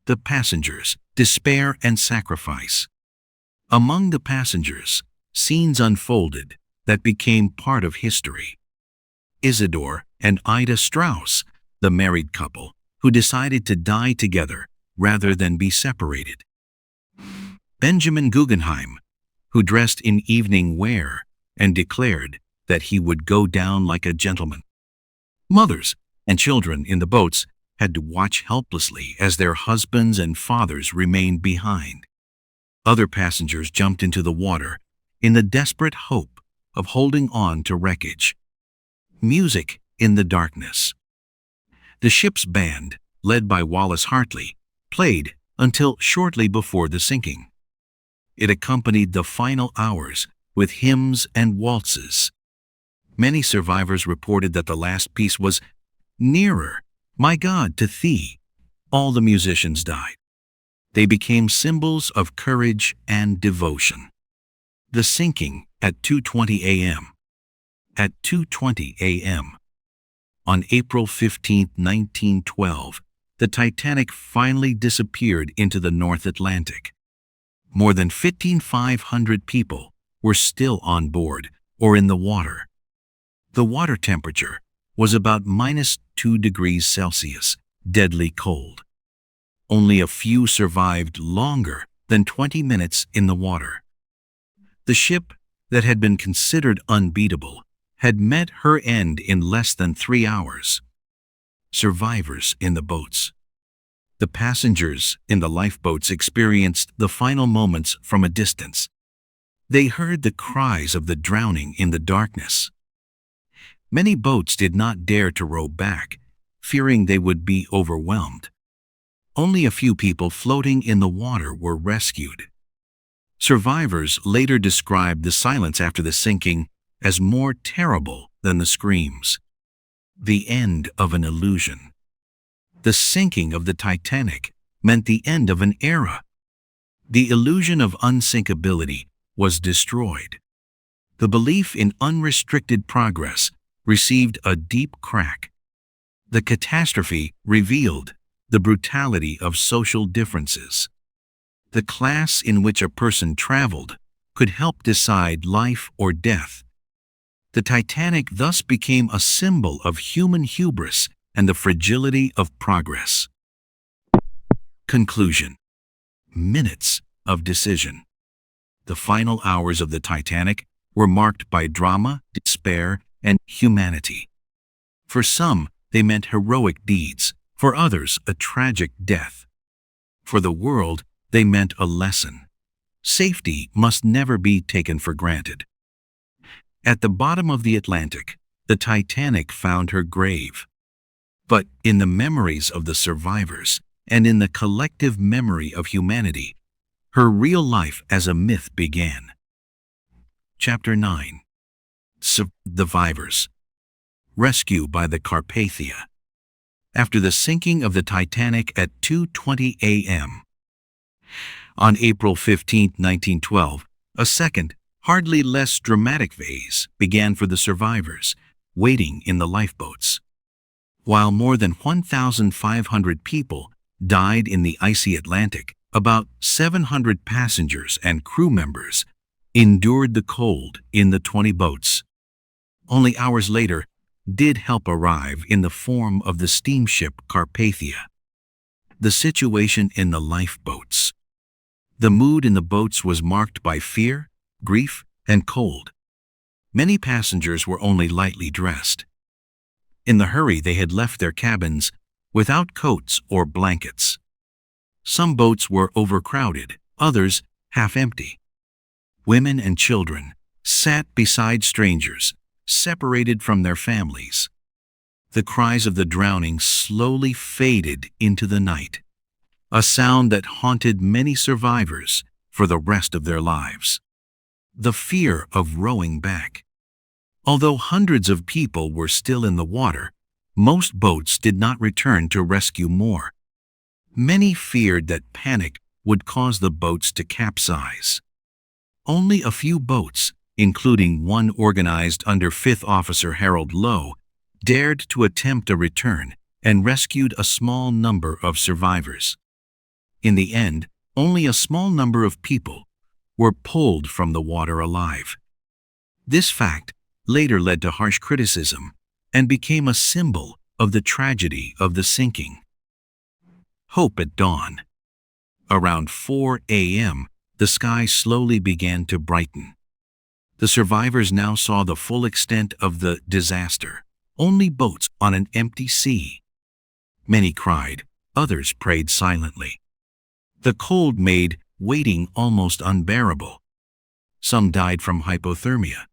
The passengers, despair and sacrifice. Among the passengers, scenes unfolded that became part of history. Isidore and Ida Strauss, the married couple, who decided to die together rather than be separated. Benjamin Guggenheim, who dressed in evening wear and declared that he would go down like a gentleman. Mothers and children in the boats had to watch helplessly as their husbands and fathers remained behind. Other passengers jumped into the water in the desperate hope of holding on to wreckage. Music in the darkness. The ship's band, led by Wallace Hartley, played until shortly before the sinking. It accompanied the final hours with hymns and waltzes. Many survivors reported that the last piece was "Nearer, My God, to Thee." All the musicians died. They became symbols of courage and devotion. The sinking at 2:20 a.m. At 2:20 a.m. on April 15, 1912, the Titanic finally disappeared into the North Atlantic. More than 1,500 people were still on board or in the water. The water temperature was about -2 degrees Celsius, deadly cold. Only a few survived longer than 20 minutes in the water. The ship that had been considered unbeatable had met her end in less than 3 hours. Survivors in the boats. The passengers in the lifeboats experienced the final moments from a distance. They heard the cries of the drowning in the darkness. Many boats did not dare to row back, fearing they would be overwhelmed. Only a few people floating in the water were rescued. Survivors later described the silence after the sinking as more terrible than the screams. The end of an illusion. The sinking of the Titanic meant the end of an era. The illusion of unsinkability was destroyed. The belief in unrestricted progress received a deep crack. The catastrophe revealed the brutality of social differences. The class in which a person traveled could help decide life or death. The Titanic thus became a symbol of human hubris and the fragility of progress. Conclusion. Minutes of decision. The final hours of the Titanic were marked by drama, despair, and humanity. For some, they meant heroic deeds, for others, a tragic death. For the world, they meant a lesson. Safety must never be taken for granted. At the bottom of the Atlantic, the Titanic found her grave. But in the memories of the survivors, and in the collective memory of humanity, her real life as a myth began. Chapter 9. Survivors. Rescue by the Carpathia. After the sinking of the Titanic at 2:20 a.m. on April 15, 1912, a second, hardly less dramatic phase began for the survivors, waiting in the lifeboats. While more than 1,500 people died in the icy Atlantic, about 700 passengers and crew members endured the cold in the 20 boats. Only hours later did help arrive in the form of the steamship Carpathia. The situation in the lifeboats. The mood in the boats was marked by fear, grief, and cold. Many passengers were only lightly dressed. In the hurry, they had left their cabins without coats or blankets. Some boats were overcrowded, others half empty. Women and children sat beside strangers, separated from their families. The cries of the drowning slowly faded into the night, a sound that haunted many survivors for the rest of their lives. The fear of rowing back. Although hundreds of people were still in the water, most boats did not return to rescue more. Many feared that panic would cause the boats to capsize. Only a few boats, including one organized under 5th Officer Harold Lowe, dared to attempt a return and rescued a small number of survivors. In the end, only a small number of people were pulled from the water alive. This fact later led to harsh criticism and became a symbol of the tragedy of the sinking. Hope at dawn. Around 4 a.m., the sky slowly began to brighten. The survivors now saw the full extent of the disaster, only boats on an empty sea. Many cried, others prayed silently. The cold made waiting almost unbearable. Some died from hypothermia.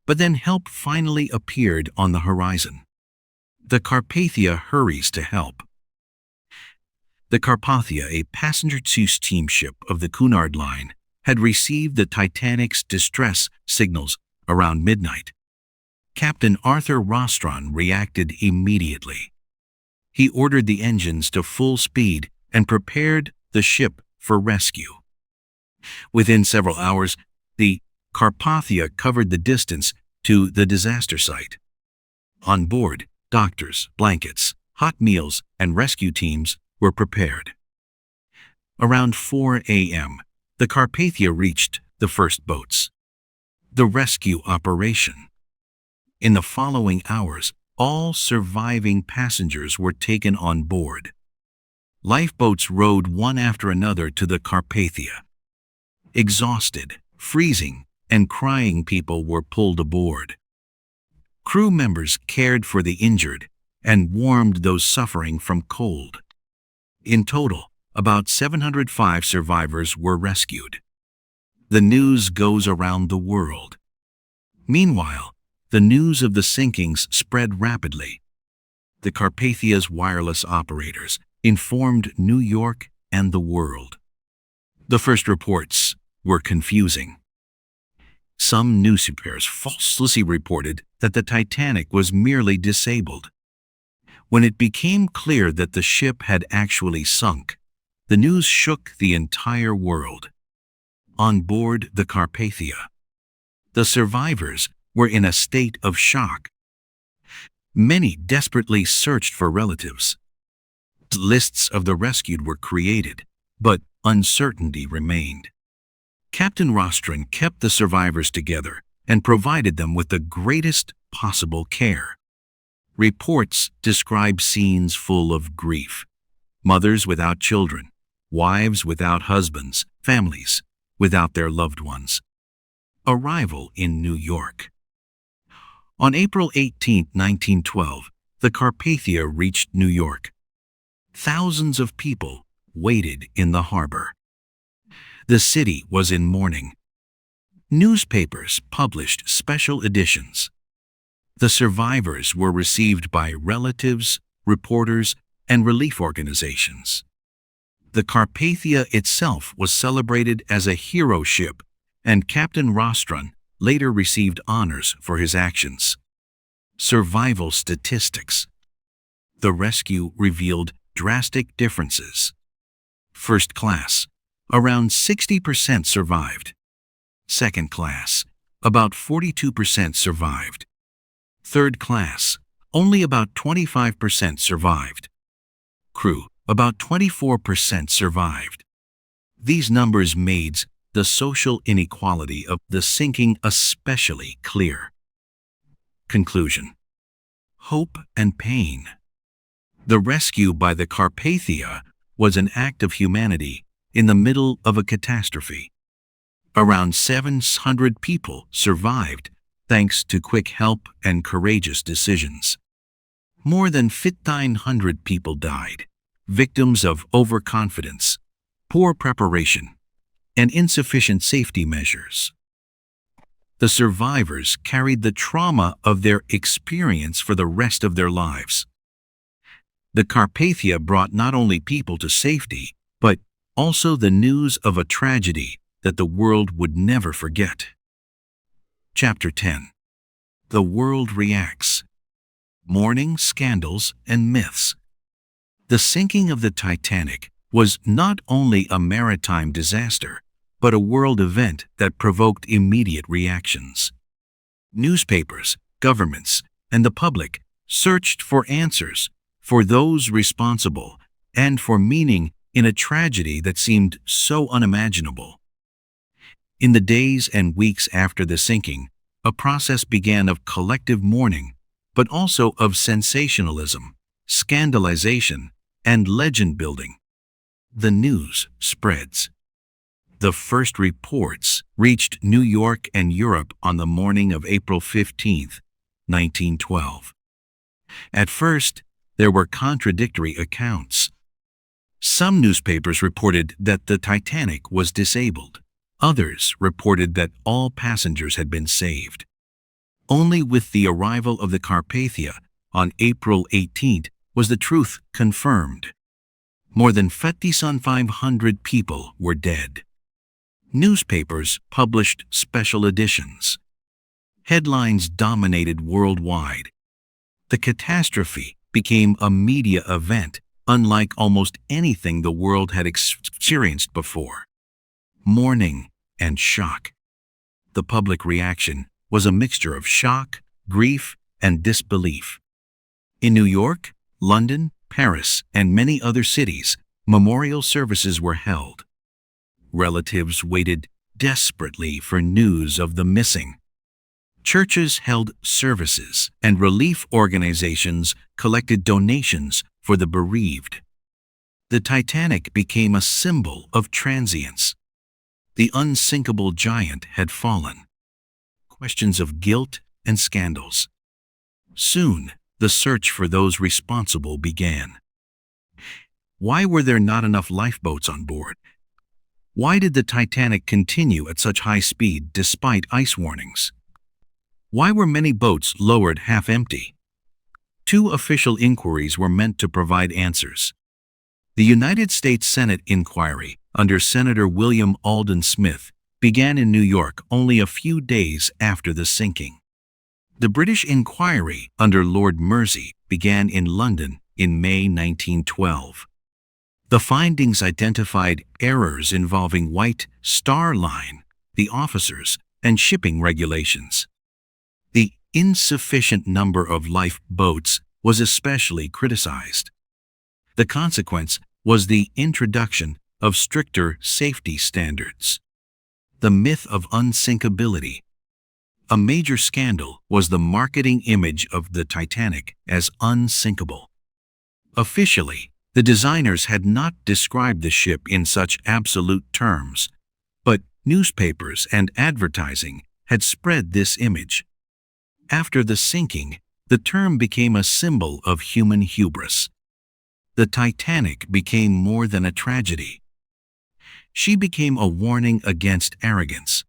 But then help finally appeared on the horizon. The Carpathia hurries to help. The Carpathia, a passenger steamship of the Cunard Line, had received the Titanic's distress signals around midnight. Captain Arthur Rostron reacted immediately. He ordered the engines to full speed and prepared the ship for rescue. Within several hours, the Carpathia covered the distance to the disaster site. On board, doctors, blankets, hot meals, and rescue teams were prepared. Around 4 a.m., the Carpathia reached the first boats. The rescue operation. In the following hours, all surviving passengers were taken on board. Lifeboats rowed one after another to the Carpathia. Exhausted, freezing, and crying people were pulled aboard. Crew members cared for the injured and warmed those suffering from cold. In total, about 705 survivors were rescued. The news goes around the world. Meanwhile, the news of the sinkings spread rapidly. The Carpathia's wireless operators informed New York and the world. The first reports were confusing. Some newspapers falsely reported that the Titanic was merely disabled. When it became clear that the ship had actually sunk, the news shook the entire world. On board the Carpathia, the survivors were in a state of shock. Many desperately searched for relatives. Lists of the rescued were created, but uncertainty remained. Captain Rostron kept the survivors together and provided them with the greatest possible care. Reports describe scenes full of grief. Mothers without children, wives without husbands, families without their loved ones. Arrival in New York. On April 18, 1912, the Carpathia reached New York. Thousands of people waited in the harbor. The city was in mourning. Newspapers published special editions. The survivors were received by relatives, reporters, and relief organizations. The Carpathia itself was celebrated as a hero ship, and Captain Rostron later received honors for his actions. Survival statistics. The rescue revealed drastic differences. First class, around 60% survived. Second class, about 42% survived. Third class, only about 25% survived. Crew, about 24% survived. These numbers made the social inequality of the sinking especially clear. Conclusion. Hope and pain. The rescue by the Carpathia was an act of humanity in the middle of a catastrophe. Around 700 people survived thanks to quick help and courageous decisions. More than 1,500 people died, victims of overconfidence, poor preparation, and insufficient safety measures. The survivors carried the trauma of their experience for the rest of their lives. The Carpathia brought not only people to safety, but also the news of a tragedy that the world would never forget. Chapter 10. The World Reacts. Mourning, Scandals, and Myths. The sinking of the Titanic was not only a maritime disaster, but a world event that provoked immediate reactions. Newspapers, governments, and the public searched for answers, for those responsible, and for meaning in a tragedy that seemed so unimaginable. In the days and weeks after the sinking, a process began of collective mourning, but also of sensationalism, scandalization, and legend building. The news spreads. The first reports reached New York and Europe on the morning of April 15, 1912. At first, there were contradictory accounts. Some newspapers reported that the Titanic was disabled. Others reported that all passengers had been saved. Only with the arrival of the Carpathia on April 18 was the truth confirmed. More than 5,500 people were dead. Newspapers published special editions. Headlines dominated worldwide. The catastrophe became a media event unlike almost anything the world had experienced before. Mourning and shock. The public reaction was a mixture of shock, grief, and disbelief. In New York, London, Paris, and many other cities, memorial services were held. Relatives waited desperately for news of the missing. Churches held services, and relief organizations collected donations for the bereaved. The Titanic became a symbol of transience. The unsinkable giant had fallen. Questions of guilt and scandals. Soon, the search for those responsible began. Why were there not enough lifeboats on board? Why did the Titanic continue at such high speed despite ice warnings? Why were many boats lowered half empty? Two official inquiries were meant to provide answers. The United States Senate inquiry, under Senator William Alden Smith, began in New York only a few days after the sinking. The British inquiry, under Lord Mersey, began in London in May 1912. The findings identified errors involving White Star Line, the officers, and shipping regulations. The insufficient number of lifeboats was especially criticized. The consequence was the introduction of stricter safety standards. The myth of unsinkability. A major scandal was the marketing image of the Titanic as unsinkable. Officially, the designers had not described the ship in such absolute terms, but newspapers and advertising had spread this image. After the sinking, the term became a symbol of human hubris. The Titanic became more than a tragedy. She became a warning against arrogance.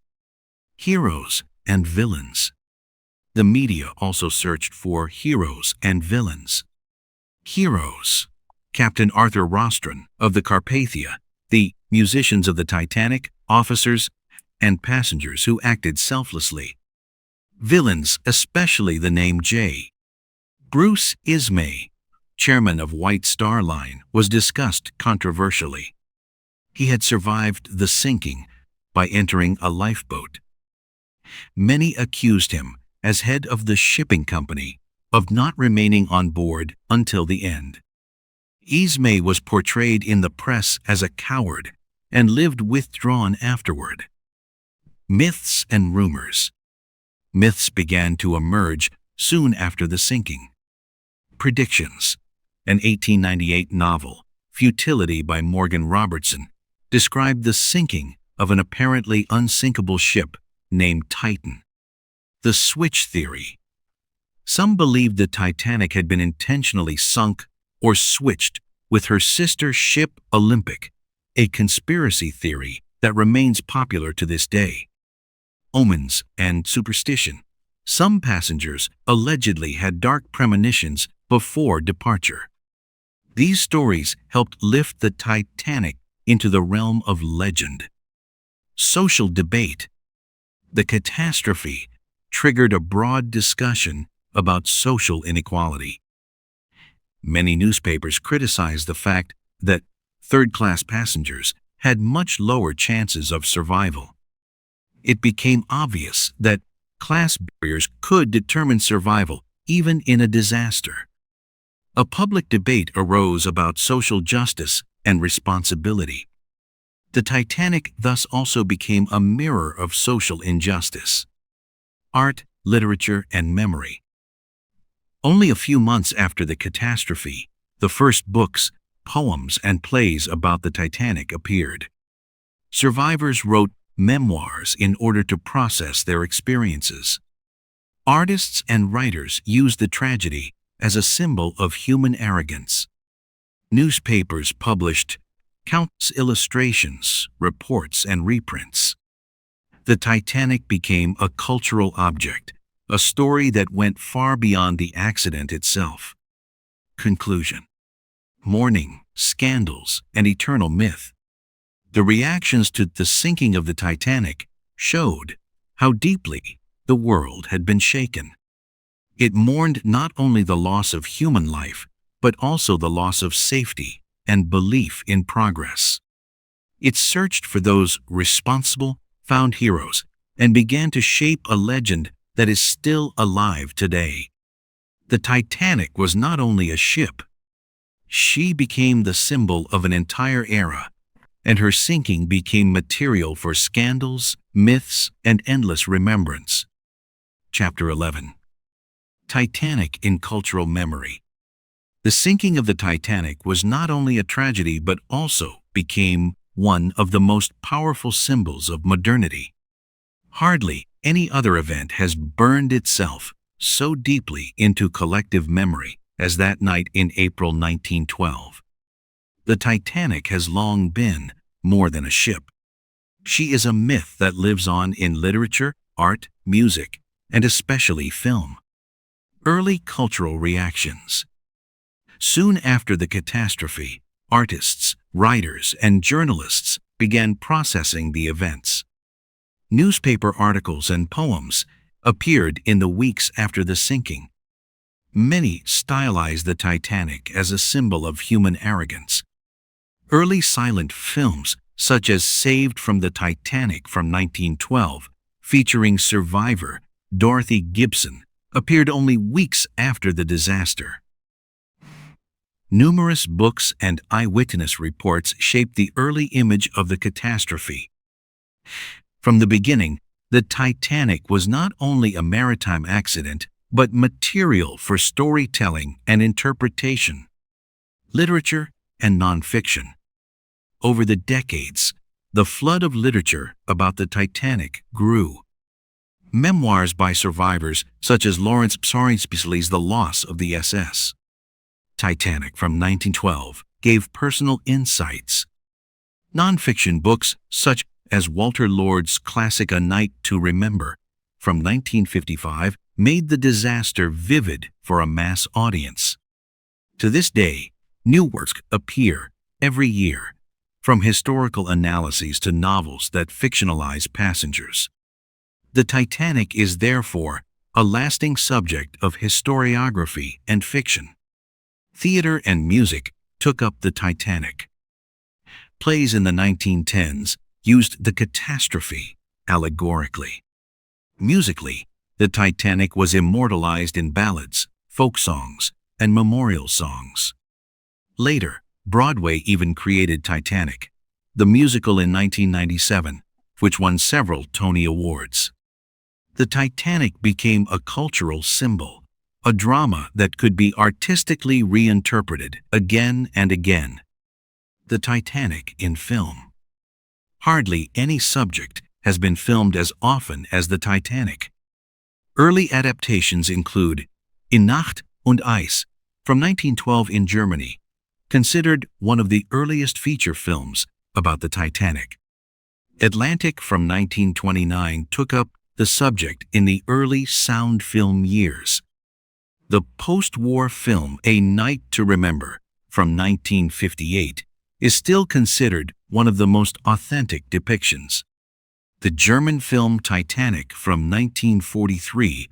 Heroes and villains. The media also searched for heroes and villains. Heroes. Captain Arthur Rostron of the Carpathia, the musicians of the Titanic, officers, and passengers who acted selflessly. Villains, especially the name J. Bruce Ismay, chairman of White Star Line, was discussed controversially. He had survived the sinking by entering a lifeboat. Many accused him, as head of the shipping company, of not remaining on board until the end. Ismay was portrayed in the press as a coward and lived withdrawn afterward. Myths and rumors. Myths began to emerge soon after the sinking. Predictions. An 1898 novel, Futility by Morgan Robertson, described the sinking of an apparently unsinkable ship named Titan. The switch theory. Some believed the Titanic had been intentionally sunk or switched with her sister ship Olympic, a conspiracy theory that remains popular to this day. Omens and superstition. Some passengers allegedly had dark premonitions before departure. These stories helped lift the Titanic into the realm of legend. Social debate. The catastrophe triggered a broad discussion about social inequality. Many newspapers criticized the fact that third-class passengers had much lower chances of survival. It became obvious that class barriers could determine survival even in a disaster. A public debate arose about social justice and responsibility. The Titanic thus also became a mirror of social injustice. Art, literature, and memory. Only a few months after the catastrophe, the first books, poems, and plays about the Titanic appeared. Survivors wrote memoirs in order to process their experiences. Artists and writers used the tragedy as a symbol of human arrogance. Newspapers published countless illustrations, reports, and reprints. The Titanic became a cultural object, a story that went far beyond the accident itself. Conclusion. Mourning, scandals, and eternal myth. The reactions to the sinking of the Titanic showed how deeply the world had been shaken. It mourned not only the loss of human life, but also the loss of safety and belief in progress. It searched for those responsible, found heroes, and began to shape a legend that is still alive today. The Titanic was not only a ship. She became the symbol of an entire era, and her sinking became material for scandals, myths, and endless remembrance. Chapter 11. Titanic in cultural memory. The sinking of the Titanic was not only a tragedy but also became one of the most powerful symbols of modernity. Hardly any other event has burned itself so deeply into collective memory as that night in April 1912. The Titanic has long been more than a ship. She is a myth that lives on in literature, art, music, and especially film. Early cultural reactions. Soon after the catastrophe, artists, writers, and journalists began processing the events. Newspaper articles and poems appeared in the weeks after the sinking. Many stylized the Titanic as a symbol of human arrogance. Early silent films, such as Saved from the Titanic from 1912, featuring survivor Dorothy Gibson, appeared only weeks after the disaster. Numerous books and eyewitness reports shaped the early image of the catastrophe. From the beginning, the Titanic was not only a maritime accident, but material for storytelling and interpretation. Literature and nonfiction. Over the decades, the flood of literature about the Titanic grew. Memoirs by survivors, such as Lawrence Psarnspisley's The Loss of the SS. Titanic from 1912, gave personal insights. Nonfiction books, such as Walter Lord's classic A Night to Remember, from 1955, made the disaster vivid for a mass audience. To this day, new works appear every year, from historical analyses to novels that fictionalize passengers. The Titanic is therefore a lasting subject of historiography and fiction. Theater and music took up the Titanic. Plays in the 1910s used the catastrophe allegorically. Musically, the Titanic was immortalized in ballads, folk songs, and memorial songs. Later, Broadway even created Titanic, the musical in 1997, which won several Tony Awards. The Titanic became a cultural symbol, a drama that could be artistically reinterpreted again and again. The Titanic in film. Hardly any subject has been filmed as often as the Titanic. Early adaptations include In Nacht und Eis from 1912 in Germany, considered one of the earliest feature films about the Titanic. Atlantic from 1929 took up the subject in the early sound film years. The post-war film A Night to Remember from 1958 is still considered one of the most authentic depictions. The German film Titanic from 1943,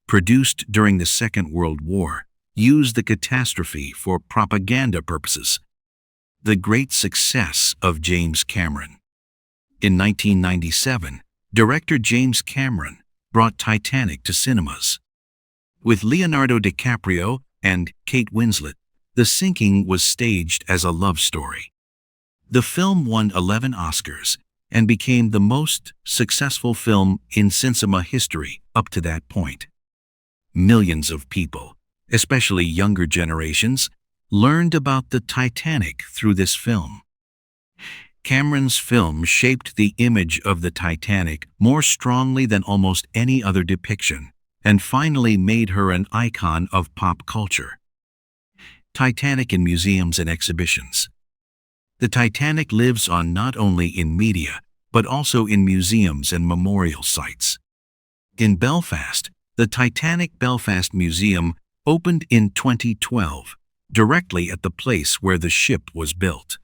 produced during the Second World War, used the catastrophe for propaganda purposes. The great success of James Cameron. In 1997, director James Cameron brought Titanic to cinemas. With Leonardo DiCaprio and Kate Winslet, the sinking was staged as a love story. The film won 11 Oscars and became the most successful film in cinema history up to that point. Millions of people, especially younger generations, learned about the Titanic through this film. Cameron's film shaped the image of the Titanic more strongly than almost any other depiction, and finally made her an icon of pop culture. Titanic in museums and exhibitions. The Titanic lives on not only in media, but also in museums and memorial sites. In Belfast, the Titanic Belfast Museum opened in 2012, directly at the place where the ship was built.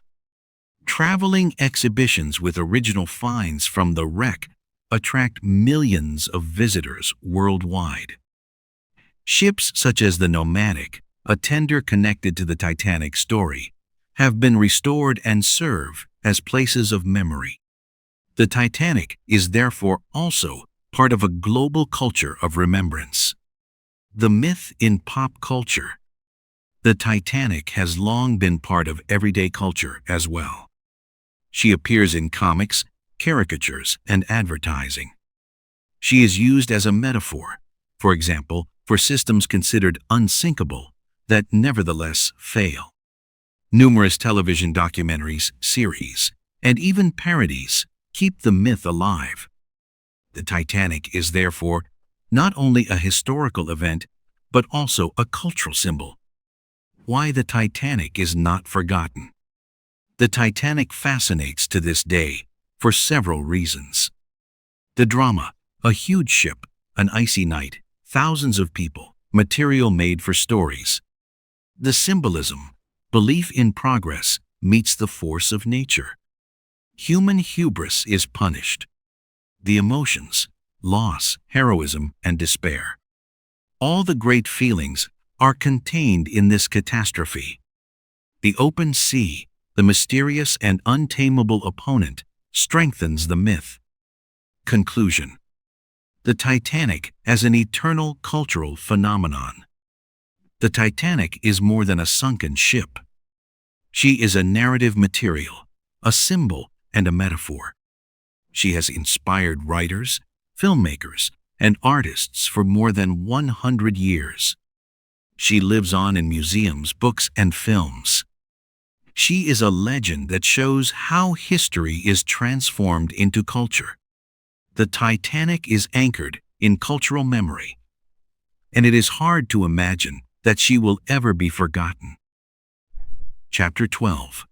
Traveling exhibitions with original finds from the wreck attract millions of visitors worldwide. Ships such as the Nomadic, a tender connected to the Titanic story, have been restored and serve as places of memory. The Titanic is therefore also part of a global culture of remembrance. The myth in pop culture. The Titanic has long been part of everyday culture as well. She appears in comics, caricatures, and advertising. She is used as a metaphor, for example, for systems considered unsinkable that nevertheless fail. Numerous television documentaries, series, and even parodies keep the myth alive. The Titanic is therefore not only a historical event, but also a cultural symbol. Why the Titanic is not forgotten. The Titanic fascinates to this day for several reasons. The drama, a huge ship, an icy night, thousands of people, material made for stories. The symbolism, belief in progress meets the force of nature. Human hubris is punished. The emotions, loss, heroism, and despair. All the great feelings are contained in this catastrophe. The open sea, the mysterious and untamable opponent, strengthens the myth. Conclusion. The Titanic as an eternal cultural phenomenon. The Titanic is more than a sunken ship. She is a narrative material, a symbol, and a metaphor. She has inspired writers, filmmakers, and artists for more than 100 years. She lives on in museums, books, and films. She is a legend that shows how history is transformed into culture. The Titanic is anchored in cultural memory, and it is hard to imagine that she will ever be forgotten. Chapter 12.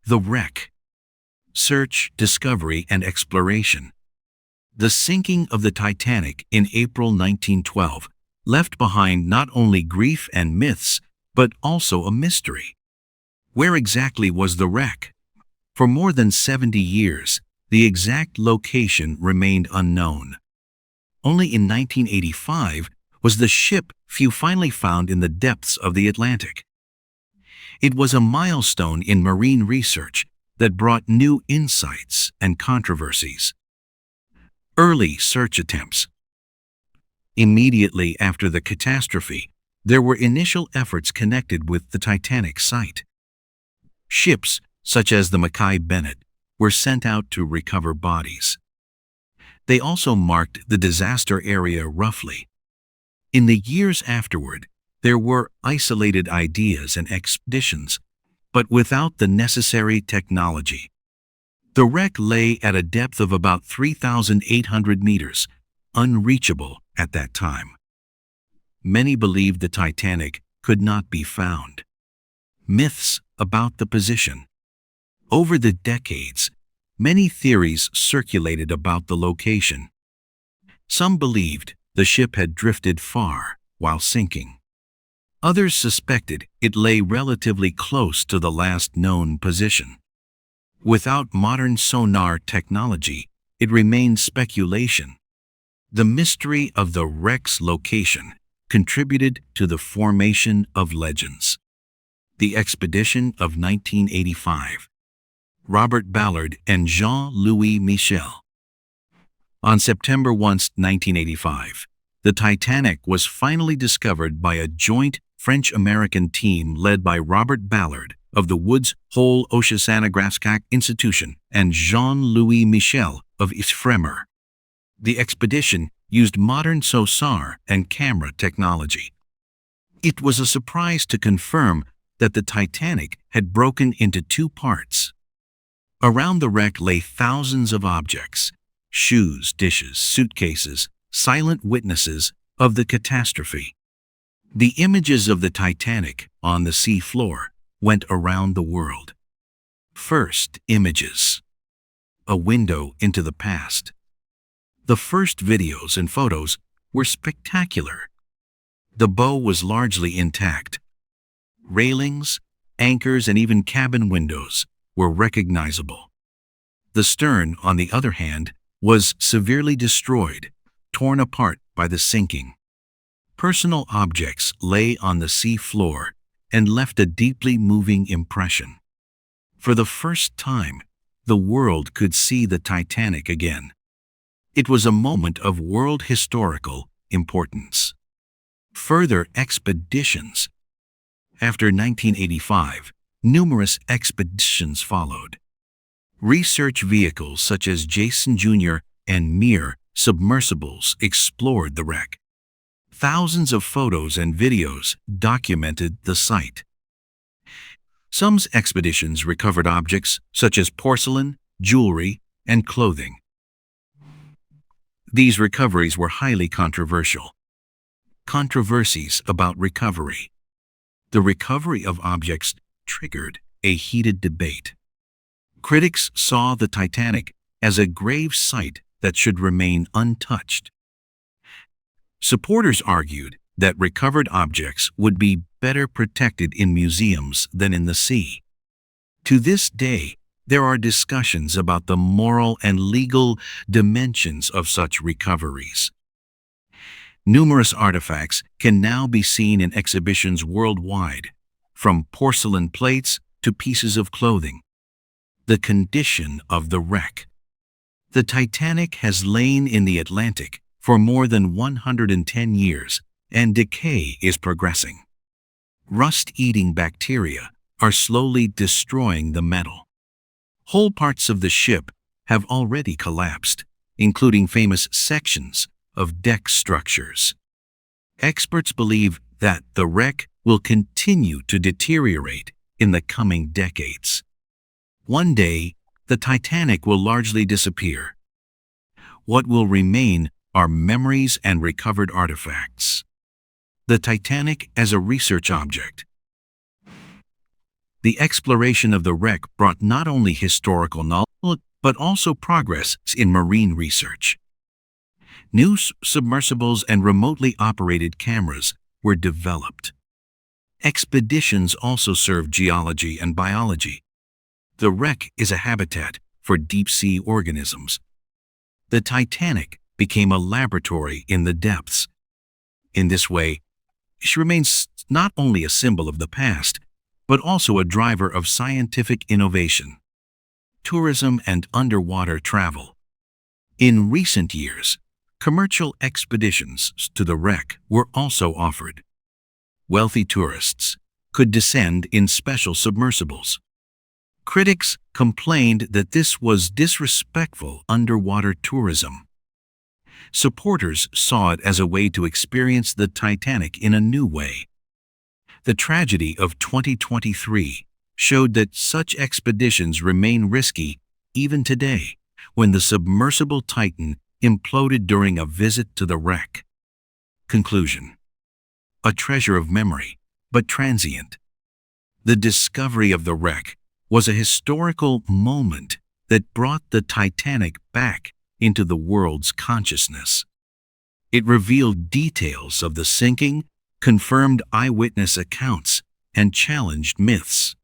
The Wreck. Search, discovery, and exploration. The sinking of the Titanic in April 1912 left behind not only grief and myths, but also a mystery. Where exactly was the wreck? For more than 70 years, the exact location remained unknown. Only in 1985 was the ship finally found in the depths of the Atlantic. It was a milestone in marine research that brought new insights and controversies. Early search attempts. Immediately after the catastrophe, there were initial efforts connected with the Titanic site. Ships, such as the Mackay Bennett, were sent out to recover bodies. They also marked the disaster area roughly. In the years afterward, there were isolated ideas and expeditions, but without the necessary technology. The wreck lay at a depth of about 3,800 meters, unreachable at that time. Many believed the Titanic could not be found. Myths about the position. Over the decades, many theories circulated about the location. Some believed the ship had drifted far while sinking. Others suspected it lay relatively close to the last known position. Without modern sonar technology, it remained speculation. The mystery of the wreck's location contributed to the formation of legends. The expedition of 1985. Robert Ballard and Jean-Louis Michel. On September 1, 1985, the Titanic was finally discovered by a joint French-American team led by Robert Ballard of the Woods Hole Oceanographic Institution and Jean-Louis Michel of Ifremer. The expedition used modern sonar and camera technology. It was a surprise to confirm that the Titanic had broken into two parts. Around the wreck lay thousands of objects: shoes, dishes, suitcases, silent witnesses of the catastrophe. The images of the Titanic on the sea floor went around the world. First images. A window into the past. The first videos and photos were spectacular. The bow was largely intact. Railings, anchors, and even cabin windows were recognizable. The stern, on the other hand, was severely destroyed, torn apart by the sinking. Personal objects lay on the sea floor and left a deeply moving impression. For the first time, the world could see the Titanic again. It was a moment of world historical importance. Further expeditions. After 1985, numerous expeditions followed. Research vehicles such as Jason Jr. and Mir submersibles explored the wreck. Thousands of photos and videos documented the site. Some expeditions recovered objects such as porcelain, jewelry, and clothing. These recoveries were highly controversial. Controversies about recovery. The recovery of objects triggered a heated debate. Critics saw the Titanic as a grave site that should remain untouched. Supporters argued that recovered objects would be better protected in museums than in the sea. To this day, there are discussions about the moral and legal dimensions of such recoveries. Numerous artifacts can now be seen in exhibitions worldwide, from porcelain plates to pieces of clothing. The condition of the wreck. The Titanic has lain in the Atlantic for more than 110 years, and decay is progressing. Rust-eating bacteria are slowly destroying the metal. Whole parts of the ship have already collapsed, including famous sections of deck structures. Experts believe that the wreck will continue to deteriorate in the coming decades. One day, the Titanic will largely disappear. What will remain are memories and recovered artifacts. The Titanic as a research object. The exploration of the wreck brought not only historical knowledge, but also progress in marine research. New submersibles and remotely operated cameras were developed. Expeditions also served geology and biology. The wreck is a habitat for deep-sea organisms. The Titanic became a laboratory in the depths. In this way, she remains not only a symbol of the past, but also a driver of scientific innovation, tourism, and underwater travel. In recent years, commercial expeditions to the wreck were also offered. Wealthy tourists could descend in special submersibles. Critics complained that this was disrespectful underwater tourism. Supporters saw it as a way to experience the Titanic in a new way. The tragedy of 2023 showed that such expeditions remain risky even today, when the submersible Titan imploded during a visit to the wreck. Conclusion. A treasure of memory, but transient. The discovery of the wreck was a historical moment that brought the Titanic back into the world's consciousness. It revealed details of the sinking, confirmed eyewitness accounts, and challenged myths.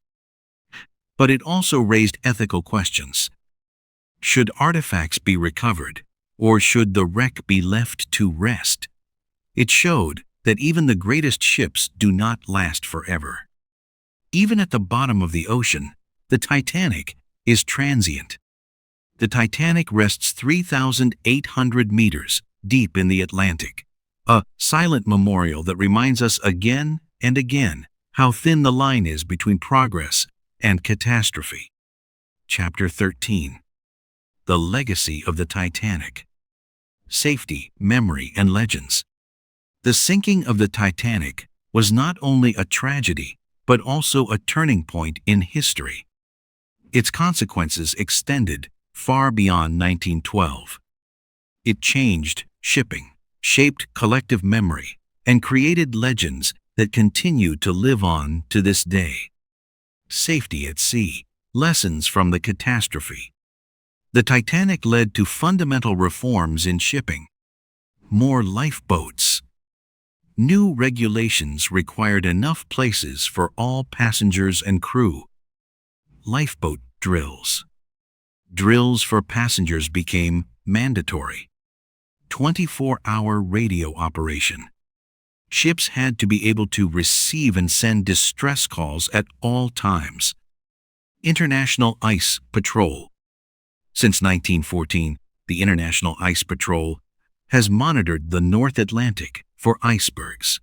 But it also raised ethical questions. Should artifacts be recovered, or should the wreck be left to rest? It showed that even the greatest ships do not last forever. Even at the bottom of the ocean, the Titanic is transient. The Titanic rests 3,800 meters deep in the Atlantic, a silent memorial that reminds us again and again how thin the line is between progress and catastrophe. Chapter 13. The Legacy of the Titanic. Safety, Memory, and Legends. The sinking of the Titanic was not only a tragedy, but also a turning point in history. Its consequences extended far beyond 1912. It changed shipping, shaped collective memory, and created legends that continue to live on to this day. Safety at sea. Lessons from the catastrophe. The Titanic led to fundamental reforms in shipping. More lifeboats. New regulations required enough places for all passengers and crew. Lifeboat drills. Drills for passengers became mandatory. 24-hour radio operation. Ships had to be able to receive and send distress calls at all times. International Ice Patrol. Since 1914, the International Ice Patrol has monitored the North Atlantic for icebergs.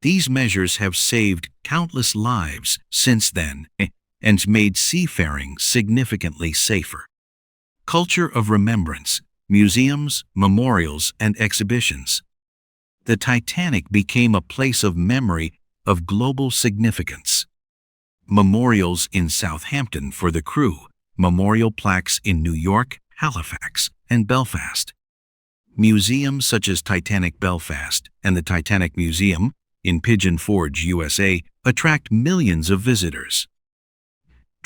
These measures have saved countless lives since then and made seafaring significantly safer. Culture of remembrance, museums, memorials, and exhibitions. The Titanic became a place of memory of global significance. Memorials in Southampton for the crew, memorial plaques in New York, Halifax, and Belfast. Museums such as Titanic Belfast and the Titanic Museum in Pigeon Forge, USA, attract millions of visitors.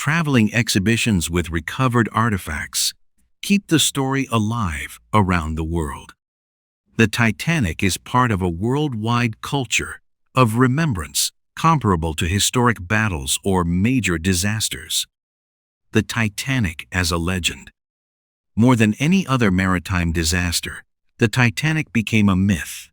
traveling exhibitions with recovered artifacts keep the story alive around the world. The Titanic is part of a worldwide culture of remembrance comparable to historic battles or major disasters. The Titanic as a legend. More than any other maritime disaster, the Titanic became a myth.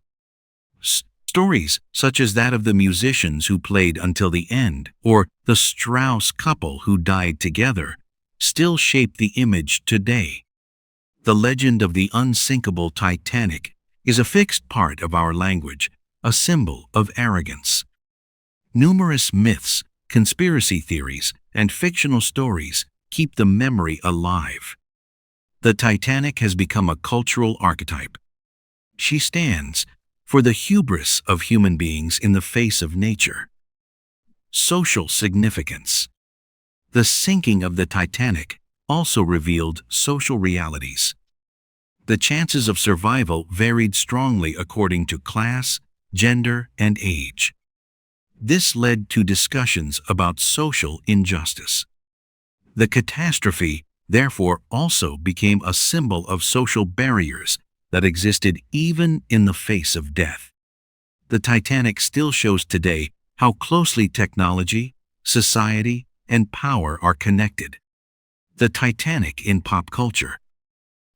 Stories such as that of the musicians who played until the end, or the Strauss couple who died together, still shape the image today. The legend of the unsinkable Titanic is a fixed part of our language, a symbol of arrogance. Numerous myths, conspiracy theories, and fictional stories keep the memory alive. The Titanic has become a cultural archetype. She stands for the hubris of human beings in the face of nature. Social significance. The sinking of the Titanic also revealed social realities. The chances of survival varied strongly according to class, gender, and age. This led to discussions about social injustice. The catastrophe, therefore, also became a symbol of social barriers that existed even in the face of death. The Titanic still shows today how closely technology, society, and power are connected. The Titanic in pop culture.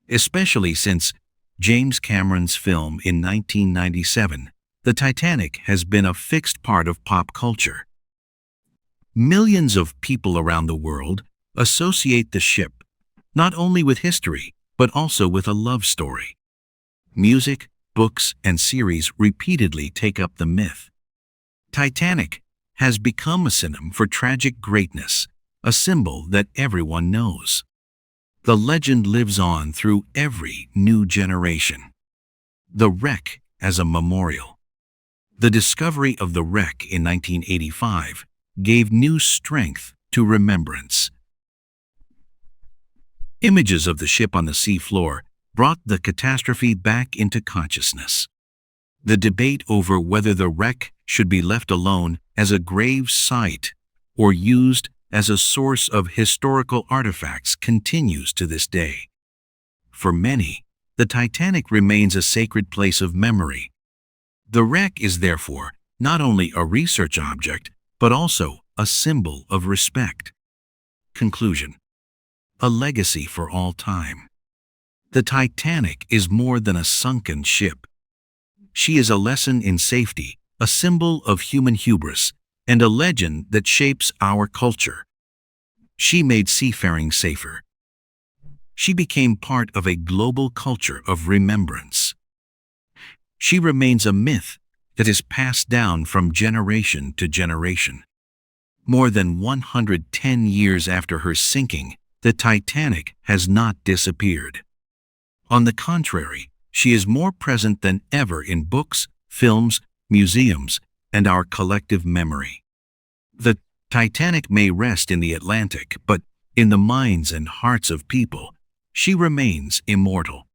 Especially since James Cameron's film in 1997, the Titanic has been a fixed part of pop culture. Millions of people around the world associate the ship not only with history, but also with a love story. Music, books, and series repeatedly take up the myth. Titanic has become a synonym for tragic greatness, a symbol that everyone knows. The legend lives on through every new generation. The wreck as a memorial. The discovery of the wreck in 1985 gave new strength to remembrance. Images of the ship on the sea floor brought the catastrophe back into consciousness. The debate over whether the wreck should be left alone as a grave site or used as a source of historical artifacts continues to this day. For many, the Titanic remains a sacred place of memory. The wreck is therefore not only a research object, but also a symbol of respect. Conclusion. A legacy for all time. The Titanic is more than a sunken ship. She is a lesson in safety, a symbol of human hubris, and a legend that shapes our culture. She made seafaring safer. She became part of a global culture of remembrance. She remains a myth that is passed down from generation to generation. More than 110 years after her sinking, the Titanic has not disappeared. On the contrary, she is more present than ever in books, films, museums, and our collective memory. The Titanic may rest in the Atlantic, but in the minds and hearts of people, she remains immortal.